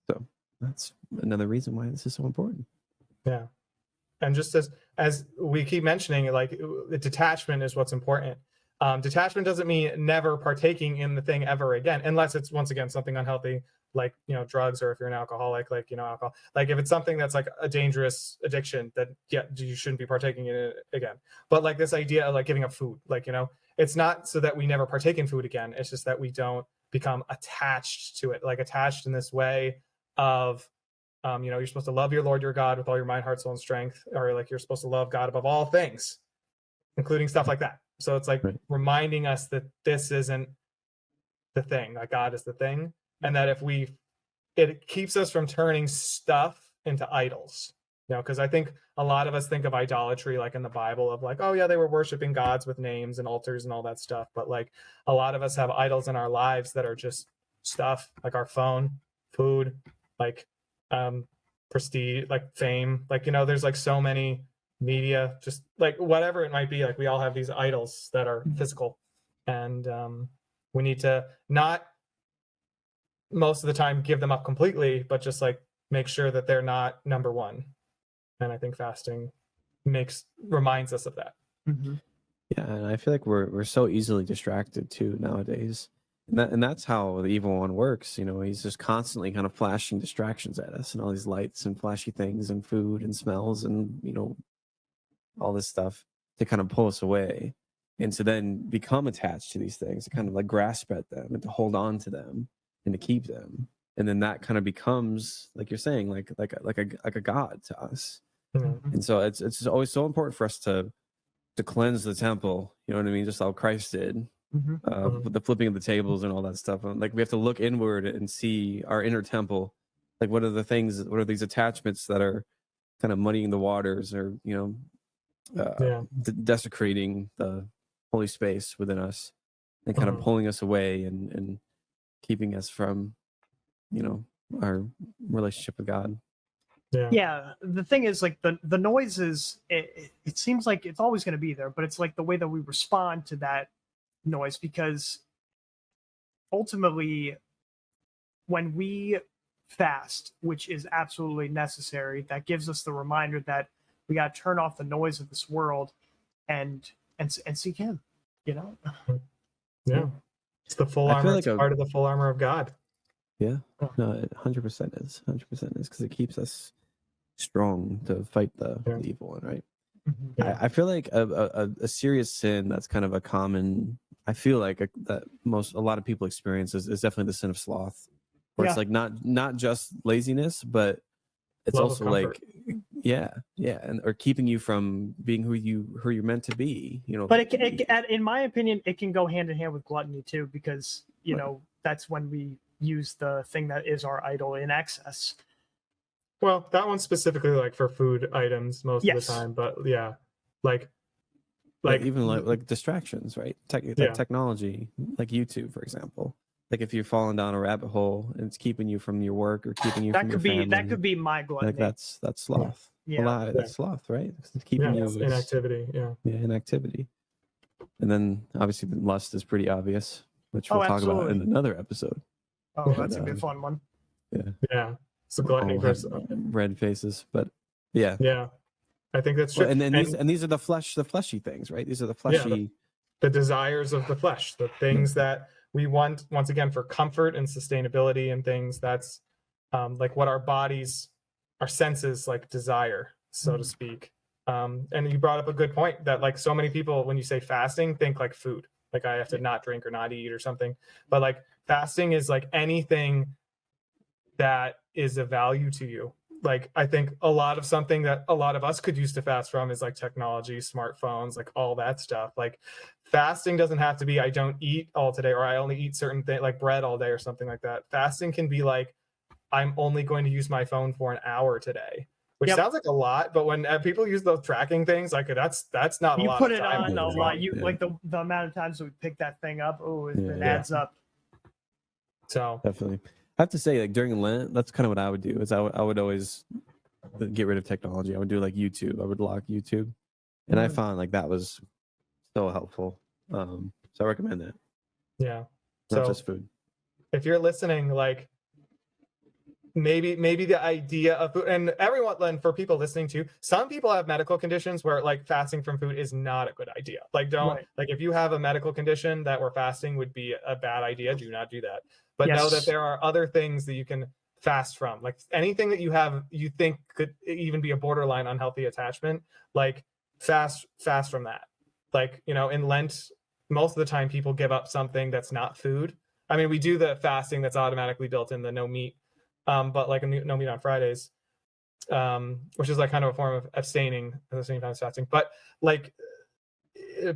So that's another reason why this is so important. Yeah. And just as we keep mentioning, like the detachment is what's important. Detachment doesn't mean never partaking in the thing ever again, unless it's once again something unhealthy, like drugs, or if you're an alcoholic, like alcohol. Like if it's something that's like a dangerous addiction, that you shouldn't be partaking in it again. But like this idea of like giving up food, like it's not so that we never partake in food again. It's just that we don't become attached to it, like attached in this way of You're supposed to love your Lord your God with all your mind, heart, soul, and strength, or like you're supposed to love God above all things, including stuff like that. So it's like Right. reminding us that this isn't the thing, like God is the thing, and that it keeps us from turning stuff into idols. Because I think a lot of us think of idolatry like in the Bible of like, oh yeah, they were worshiping gods with names and altars and all that stuff. But like a lot of us have idols in our lives that are just stuff, like our phone, food, like prestige, like fame, like there's like so many media, just like whatever it might be. Like we all have these idols that are physical, and we need to not most of the time give them up completely, but just like make sure that they're not number one. And I think fasting reminds us of that. Mm-hmm. Yeah, and I feel like we're so easily distracted too nowadays. And that's how the evil one works. He's just constantly kind of flashing distractions at us and all these lights and flashy things and food and smells and, all this stuff to kind of pull us away and to then become attached to these things, to kind of like grasp at them and to hold on to them and to keep them. And then that kind of becomes, like you're saying, like a god to us. Mm-hmm. And so it's always so important for us to cleanse the temple. You know what I mean? Just how Christ did. With the flipping of the tables and all that stuff. Like we have to look inward and see our inner temple. Like what are these attachments that are kind of muddying the waters or desecrating the holy space within us and kind of pulling us away and keeping us from our relationship with God. Yeah, the thing is, like the noises, it seems like it's always going to be there, but it's like the way that we respond to that noise, because ultimately when we fast, which is absolutely necessary, that gives us the reminder that we got to turn off the noise of this world and seek him. Yeah, it's the full armor. It's part of the full armor of God. Yeah, no, it 100% is 100% is because it keeps us strong to fight the evil one, right? Yeah. I feel like a serious sin that's kind of a common, I feel like that a lot of people experience is definitely the sin of sloth, where it's like not just laziness, but it's Love also like and or keeping you from being who you're meant to be, But it in my opinion, it can go hand in hand with gluttony too, because that's when we use the thing that is our idol in excess. Well, that one's specifically like for food items most of the time, but like even like distractions, right? Technology, like YouTube, for example. Like if you're falling down a rabbit hole and it's keeping you from your work or keeping you from your family. That could be my gluttony. Like that's sloth. Yeah. That's sloth, right? It's keeping you inactivity. Yeah, inactivity. And then obviously the lust is pretty obvious, which we'll talk about in another episode. Oh, that's a good fun one. Yeah. So gluttony versus red faces, but yeah. I think that's true. And these are the fleshy things, right? These are the fleshy, the desires of the flesh, the things that we want, once again, for comfort and sustainability and things. That's like what our senses like desire, so to speak. And you brought up a good point that like so many people, when you say fasting, think like food, like I have to not drink or not eat or something. But like fasting is like anything that is of value to you. Like I think a lot of something that a lot of us could use to fast from is like technology, smartphones, like all that stuff. Like fasting doesn't have to be I don't eat all today, or I only eat certain things like bread all day or something like that. Fasting can be like I'm only going to use my phone for an hour today, which sounds like a lot, but when people use those tracking things, like that's not a lot. You put it on a lot. Like the amount of times that we pick that thing up, it adds up. So definitely. I have to say, like during Lent, that's kind of what I would do. Is I would always get rid of technology. I would do like YouTube. I would lock YouTube, and I found like that was so helpful. So I recommend that. Yeah, not just food. If you're listening, like maybe the idea of food, and everyone, for people listening to, some people have medical conditions where like fasting from food is not a good idea. Like like if you have a medical condition that where fasting would be a bad idea, do not do that. But know that there are other things that you can fast from, like anything that you think could even be a borderline unhealthy attachment, like fast from that. Like, in Lent, most of the time people give up something that's not food. I mean, we do the fasting that's automatically built in, the no meat, but like no meat on Fridays. which is like kind of a form of abstaining at the same time as fasting. But like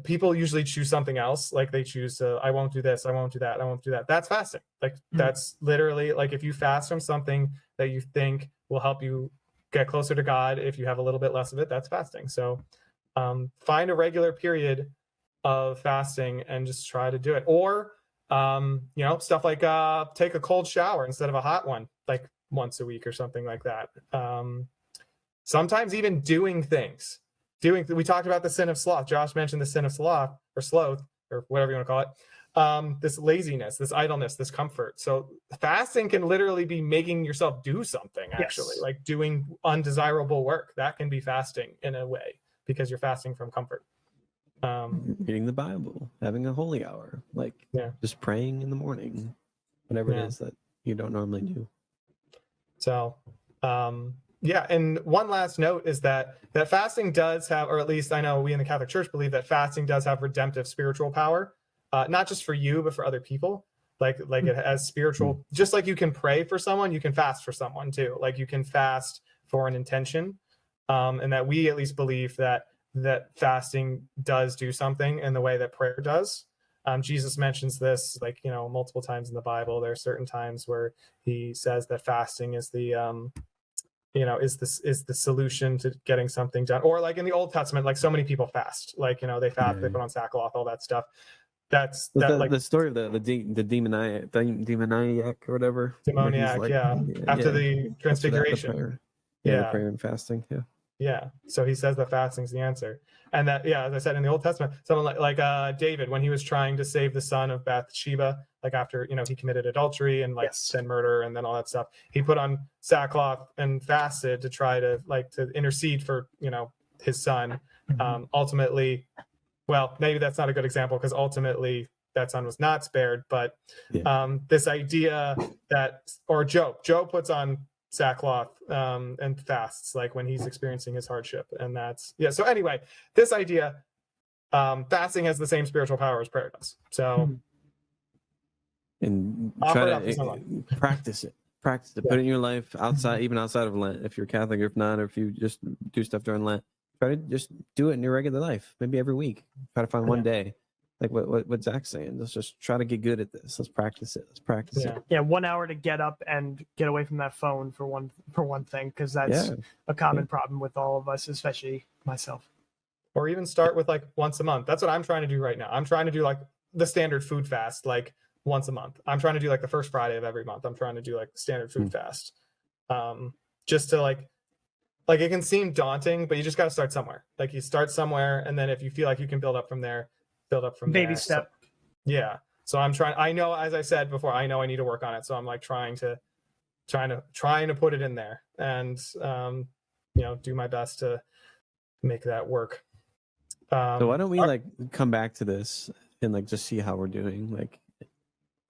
people usually choose something else. Like they choose I won't do this, I won't do that, I won't do that. That's fasting. Like that's literally like if you fast from something that you think will help you get closer to God, if you have a little bit less of it, that's fasting. So find a regular period of fasting and just try to do it. Or stuff like take a cold shower instead of a hot one, like once a week or something like that. Sometimes even doing things. We talked about the sin of sloth. Josh mentioned the sin of sloth or whatever you want to call it. This laziness, this idleness, this comfort. So fasting can literally be making yourself do something, actually, like doing undesirable work. That can be fasting in a way because you're fasting from comfort. Reading the Bible, having a holy hour, like just praying in the morning, whatever it is that you don't normally do. So, and one last note is that fasting does have, or at least I know we in the Catholic Church believe that fasting does have redemptive spiritual power, not just for you, but for other people. Like it has spiritual, just like you can pray for someone, you can fast for someone too. Like you can fast for an intention, and that we at least believe that fasting does do something in the way that prayer does. Jesus mentions this multiple times in the Bible. There are certain times where he says that fasting is the is the solution to getting something done. Or like in the Old Testament, like so many people fast, like they fast, they put on sackcloth, all that stuff. That's the story of the demoniac or whatever. Demoniac, after the transfiguration. The prayer and fasting. Yeah. So he says that fasting is the answer. And that, as I said, in the Old Testament, someone like David, when he was trying to save the son of Bathsheba, like after, he committed adultery and then murder and then all that stuff, he put on sackcloth and fasted to try to to intercede for, his son. Ultimately, well, maybe that's not a good example because ultimately that son was not spared. But this idea that, or Job puts on sackcloth and fasts like when he's experiencing his hardship, and that's so anyway, this idea, fasting has the same spiritual power as prayer does. So and try to practice it put it in your life even outside of Lent, if you're Catholic, or if not, or if you just do stuff during Lent, try to just do it in your regular life, maybe every week. Try to find one day, like what Zach's saying. Let's just try to get good at this. Let's practice it. Yeah, 1 hour to get up and get away from that phone for one thing, because that's a common problem with all of us, especially myself. Or even start with once a month. That's what I'm trying to do right now. I'm trying to do the standard food fast, once a month. I'm trying to do the first Friday of every month. I'm trying to do standard food fast. Just to it can seem daunting, but you just got to start somewhere. You start somewhere, and then if you feel like you can build up from there, baby step. So, so I'm trying. I know, as I said before, I know I need to work on it. So I'm trying to put it in there, and do my best to make that work. So why don't we come back to this and just see how we're doing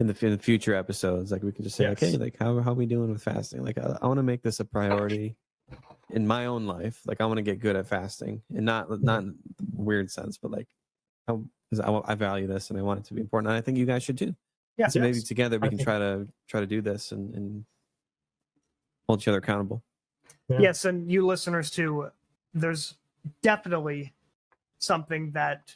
in the future episodes. We can just say hey, how are we doing with fasting? I want to make this a priority in my own life. I want to get good at fasting, and not in a weird sense, but I value this and I want it to be important. And I think you guys should too. So maybe together we can try to do this and hold each other accountable. Yes, and you listeners too. There's definitely something that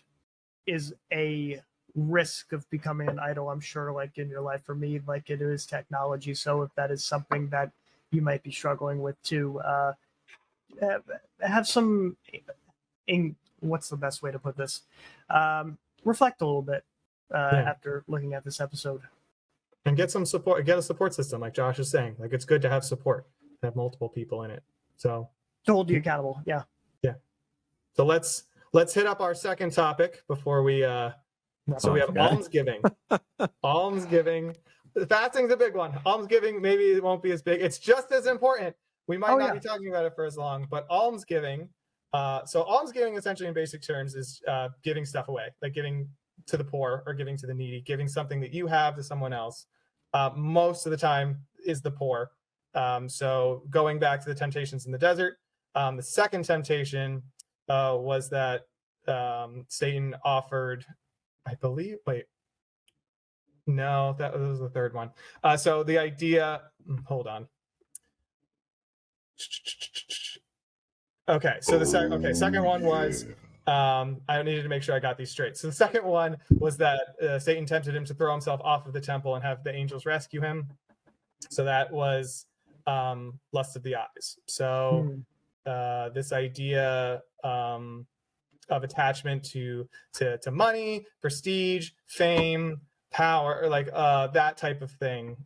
is a risk of becoming an idol, I'm sure, in your life. For me, it is technology. So if that is something that you might be struggling with too, have some what's the best way to put this? Reflect a little bit after looking at this episode, and get some support. Get a support system, like Josh is saying. It's good to have support, to have multiple people in it. So to hold you accountable. Yeah. So let's hit up our second topic before we. So we have almsgiving. Almsgiving. Fasting's a big one. Almsgiving, maybe it won't be as big. It's just as important. We might not be talking about it for as long, but almsgiving. So almsgiving, essentially, in basic terms, is giving stuff away, giving to the poor or giving to the needy, giving something that you have to someone else. Most of the time is the poor. So going back to the temptations in the desert, the second temptation was that Satan offered, I believe, no, that was the third one. So the idea, hold on. Okay, so the second one was I needed to make sure I got these straight. So the second one was that Satan tempted him to throw himself off of the temple and have the angels rescue him. So that was lust of the eyes. So this idea of attachment to money, prestige, fame, power, or like that type of thing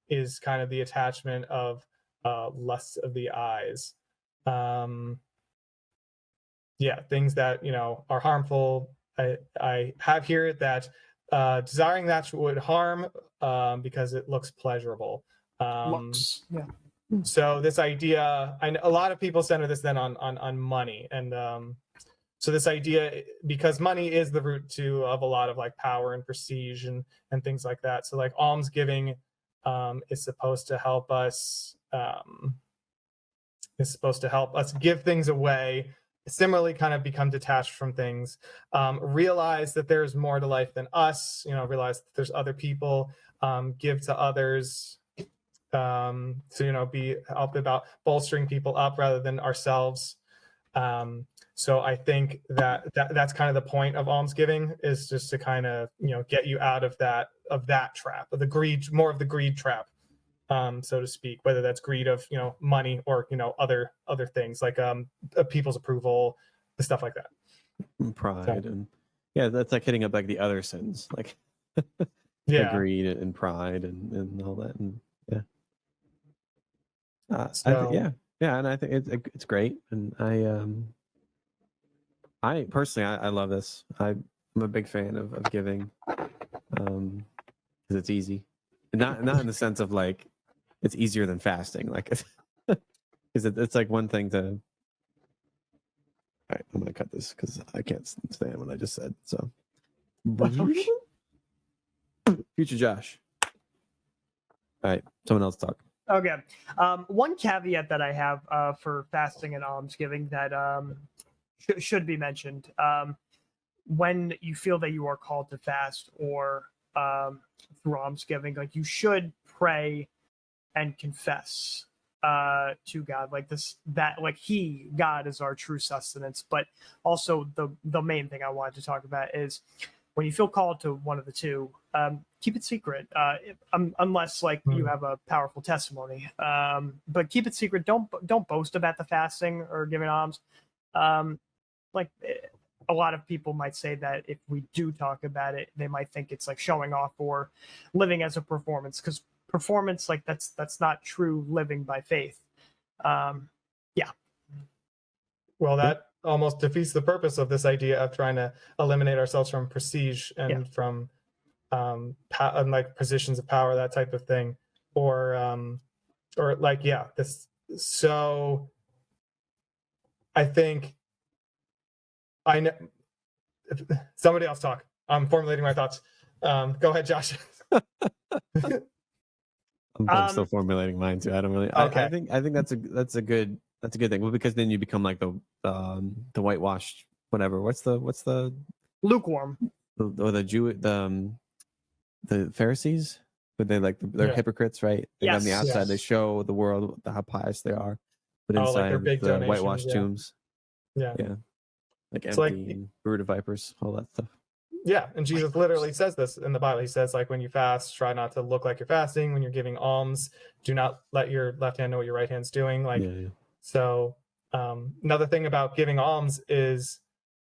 is kind of the attachment of lust of the eyes. Yeah, things that are harmful. I have here that desiring that would harm because it looks pleasurable. Looks. Yeah. So this idea, a lot of people center this then on money, and so this idea, because money is the root of a lot of like power and prestige and things like that. So like almsgiving is supposed to help us give things away, similarly kind of become detached from things, realize that there's more to life than us, realize that there's other people, give to others, so be helped about bolstering people up rather than ourselves. So I think that's kind of the point of almsgiving, is just to kind of get you out of that trap, of the greed, more of the greed trap, so to speak, whether that's greed of money or other things like people's approval, the stuff like that, And pride, so, and that's like hitting up like the other sins, like greed and pride and all that, and so, and I think it's great, and I personally I love this. I'm a big fan of giving, because it's easy, not in the sense of like it's easier than fasting, like because it's like one thing to. All right, I'm gonna cut this because I can't stand what I just said. So, future Josh. All right, someone else talk. Okay. One caveat that I have for fasting and almsgiving that should be mentioned: when you feel that you are called to fast or through almsgiving, like you should pray and confess to God, like God is our true sustenance. But also the main thing I wanted to talk about is when you feel called to one of the two, keep it secret, unless like you have a powerful testimony. But keep it secret. Don't boast about the fasting or giving alms. Like a lot of people might say that if we do talk about it, they might think it's like showing off or living as a performance, because performance, like that's not true living by faith. Well, that almost defeats the purpose of this idea of trying to eliminate ourselves from prestige and from like positions of power, that type of thing, or like this. So I think I know. Somebody else talk. I'm formulating my thoughts. Go ahead, Josh. I'm still formulating mine too. I don't really. Okay. I think that's a good thing. Well, because then you become like the whitewashed whatever. What's the lukewarm, or the Pharisees, but they like they're hypocrites, right? Like on the outside they show the world how pious they are, but inside like their big the whitewashed tombs. Yeah. Like empty, and brood of vipers, all that stuff. Yeah, and Jesus literally says this in the Bible. He says, like, when you fast, try not to look like you're fasting. When you're giving alms, do not let your left hand know what your right hand's doing. Like, so another thing about giving alms is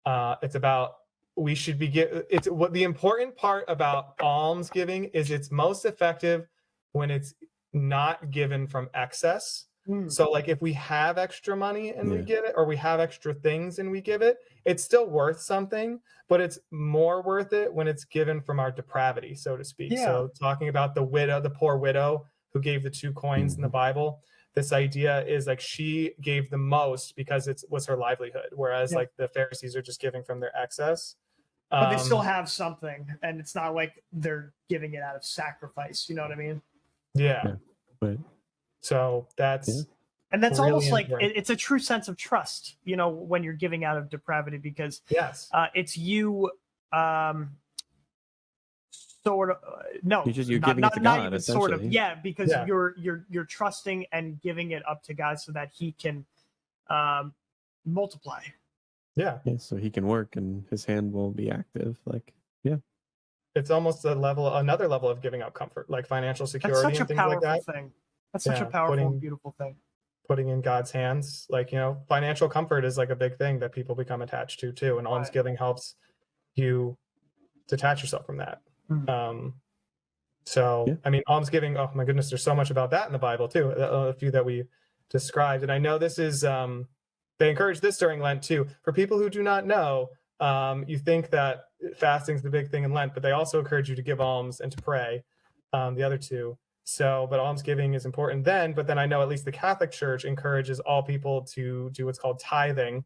it's about it's what the important part about alms giving is it's most effective when it's not given from excess. So like if we have extra money and we give it, or we have extra things and we give it, it's still worth something, but it's more worth it when it's given from our depravity, so to speak. So talking about the poor widow who gave the 2 coins in the Bible, this idea is like she gave the most because it was her livelihood, whereas like the Pharisees are just giving from their excess. But they still have something, and it's not like they're giving it out of sacrifice. You know what I mean? Yeah. Right. So that's and that's really almost like it's a true sense of trust, when you're giving out of depravity, because it's you sort of you're giving it to God, even sort of, because you're trusting and giving it up to God so that he can multiply. Yeah. Yeah, so he can work and his hand will be active. Like, yeah. It's almost another level of giving up comfort, like financial That's security such a and things like powerful that. thing. That's such a Yeah, powerful, beautiful thing. putting in God's hands. Like, financial comfort is like a big thing that people become attached to too. And Right. almsgiving helps you detach yourself from that. Mhm. So, Yeah. I mean, almsgiving, oh my goodness, there's so much about that in the Bible too. A few that we described. And I know this is, they encourage this during Lent too. For people who do not know, you think that fasting is the big thing in Lent, but they also encourage you to give alms and to pray, the other two. So, but almsgiving is important then. But then I know at least the Catholic Church encourages all people to do what's called tithing.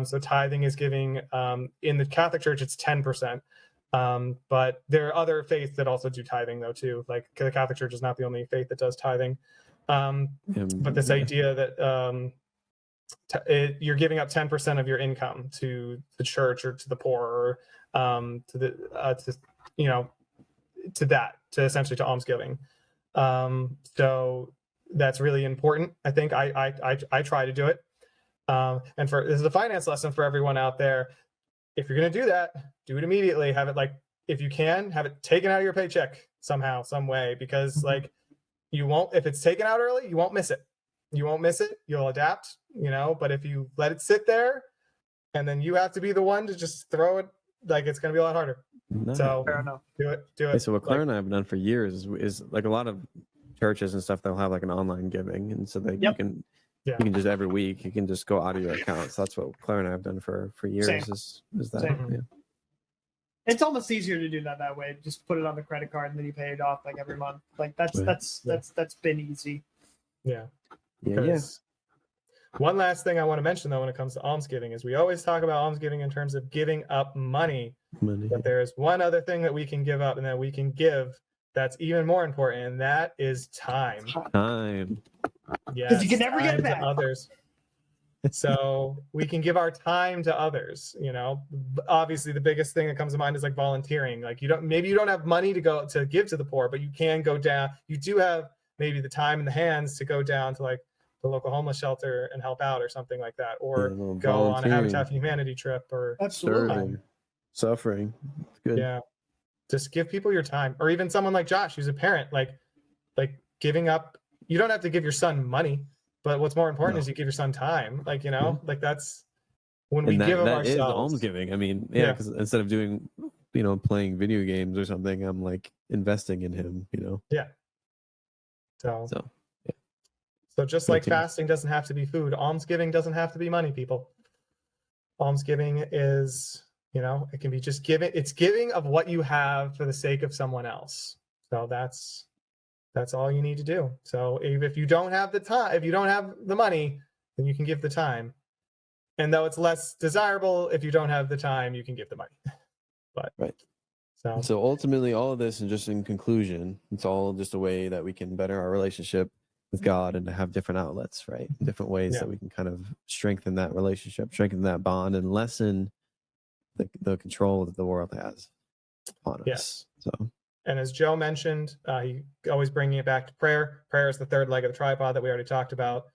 So tithing is giving, in the Catholic Church, it's 10%. But there are other faiths that also do tithing though too. Like the Catholic Church is not the only faith that does tithing. But this idea that you're giving up 10% of your income to the church or to the poor, or to essentially to almsgiving. So that's really important. I think I try to do it. And this is a finance lesson for everyone out there. If you're going to do that, do it immediately. Have it, like, if you can, have it taken out of your paycheck somehow, some way, because like you won't, if it's taken out early, you won't miss it. You won't miss it. You'll adapt, but if you let it sit there and then you have to be the one to just throw it, like, it's going to be a lot harder. No. So Fair enough. do it. Yeah, so what Claire and I have done for years is like a lot of churches and stuff, they'll have like an online giving. And so that Yep. you can just every week, you can just go out of your account. So that's what Claire and I have done for years. Same. Is that. Same. Yeah. It's almost easier to do that way. Just put it on the credit card and then you pay it off like every month. Like that's been easy. Yeah. Yeah. One last thing I want to mention though, when it comes to almsgiving, is we always talk about almsgiving in terms of giving up money. But there is one other thing that we can give up and that we can give that's even more important, and that is time. Time. Yes, you can never get it time back. to others. So we can give our time to others. Obviously the biggest thing that comes to mind is like volunteering. Like, maybe you don't have money to go to give to the poor, but you can go down. You do have maybe the time and the hands to go down to like the local homeless shelter and help out or something like that, or go on a Habitat for Humanity trip, or Absolutely. Suffering. It's good. Yeah, just give people your time. Or even someone like Josh, who's a parent, like giving up. You don't have to give your son money, but what's more important is you give your son time. Like, like that's when we give of that ourselves. is almsgiving. I mean, because instead of doing, playing video games or something, I'm like investing in him, Yeah. So just like fasting doesn't have to be food, almsgiving doesn't have to be money, people. Almsgiving is, it can be just giving. It's giving of what you have for the sake of someone else. So that's all you need to do. So if you don't have the time, if you don't have the money, then you can give the time. And though it's less desirable, if you don't have the time, you can give the money. But right. So ultimately, all of this, and just in conclusion, it's all just a way that we can better our relationship with God and to have different outlets, right? Different ways that we can kind of strengthen that relationship, strengthen that bond, and lessen the control that the world has on us. So. And as Joe mentioned, he always bringing it back to prayer. Prayer is the third leg of the tripod that we already talked about.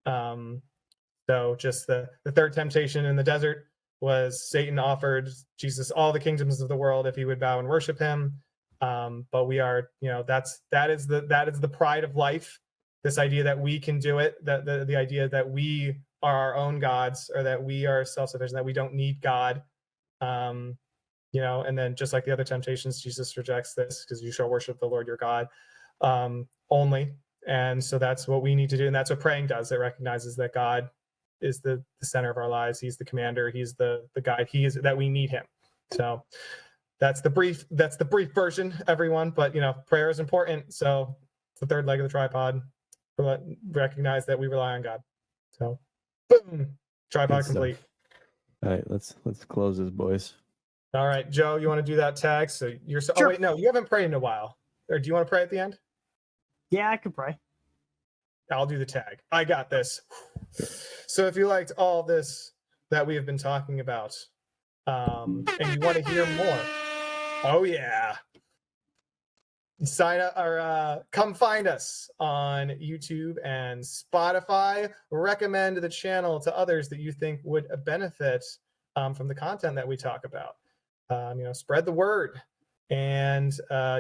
So just the third temptation in the desert was Satan offered Jesus all the kingdoms of the world if he would bow and worship him. But we are, that is the pride of life. This idea that we can do it, that the idea that we are our own gods, or that we are self-sufficient, that we don't need God. And then just like the other temptations, Jesus rejects this, because you shall worship the Lord your God only. And so that's what we need to do. And that's what praying does. It recognizes that God is the center of our lives. He's the commander. He's the guide. He is that we need him. So that's the brief version, everyone. But prayer is important. So it's the third leg of the tripod. Recognize that we rely on God. So boom, tripod complete. All right, let's close this, boys. All right, Joe, you want to do that tag? So you're Sure. Oh wait, no, you haven't prayed in a while. Or do you want to pray at the end? Yeah, I could pray. I'll do the tag. I got this. So if you liked all this that we have been talking about, and you want to hear more, oh yeah, sign up or come find us on YouTube and Spotify. Recommend the channel to others that you think would benefit from the content that we talk about. Spread the word. And,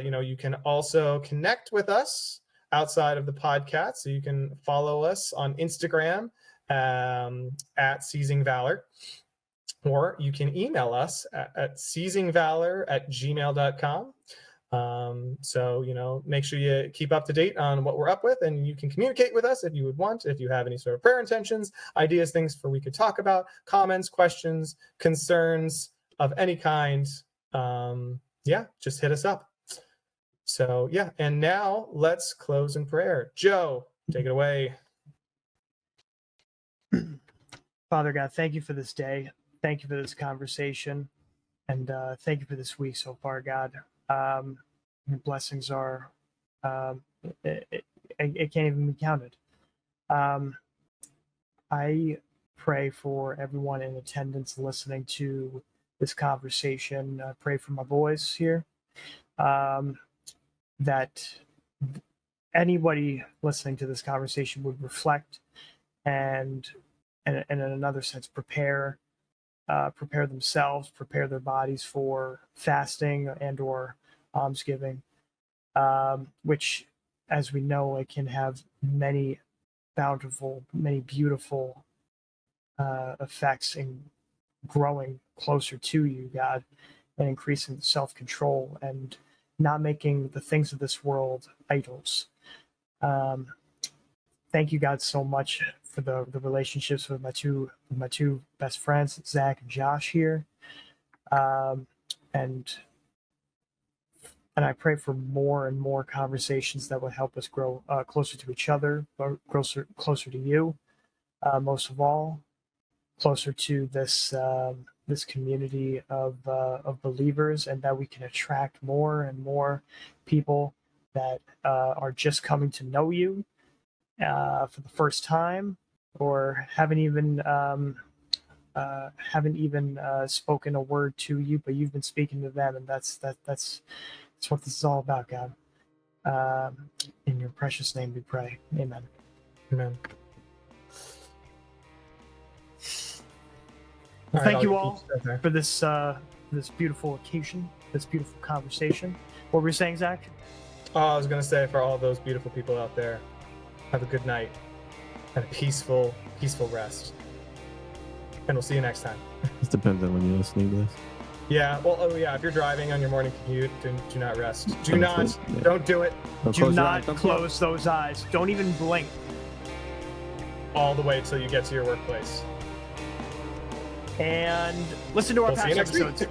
you can also connect with us outside of the podcast. So you can follow us on Instagram at Seizing Valor, or you can email us at seizingvalor@gmail.com. Make sure you keep up to date on what we're up with, and you can communicate with us if you would want, if you have any sort of prayer intentions, ideas, things we could talk about, comments, questions, concerns of any kind. Just hit us up. So, and now let's close in prayer. Joe, take it away. Father God, thank you for this day. Thank you for this conversation. And thank you for this week so far, God. Your blessings are, it can't even be counted. I pray for everyone in attendance listening to this conversation. I pray for my boys here, that anybody listening to this conversation would reflect and in another sense, prepare themselves, prepare their bodies for fasting and or almsgiving, which, as we know, it can have many bountiful, many beautiful effects in growing closer to you, God, and increasing self-control and not making the things of this world idols. Thank you, God, so much for the relationships with my two best friends, Zack and Josh here, and I pray for more and more conversations that will help us grow closer to each other, or closer to you, most of all, closer to this community of believers, and that we can attract more and more people that are just coming to know you for the first time, or haven't even spoken a word to you, but you've been speaking to them, and that's what this is all about, God. In your precious name we pray. Amen. Amen. Well, thank you all for this beautiful occasion, this beautiful conversation. What were you saying, Zach? Oh, I was going to say, for all those beautiful people out there, have a good night and a peaceful rest. And we'll see you next time. It depends on when you're listening to this. Yeah, well, if you're driving on your morning commute, do not rest. Don't do it. Do not close those eyes. Don't even blink. All the way till you get to your workplace. And listen to our past episodes.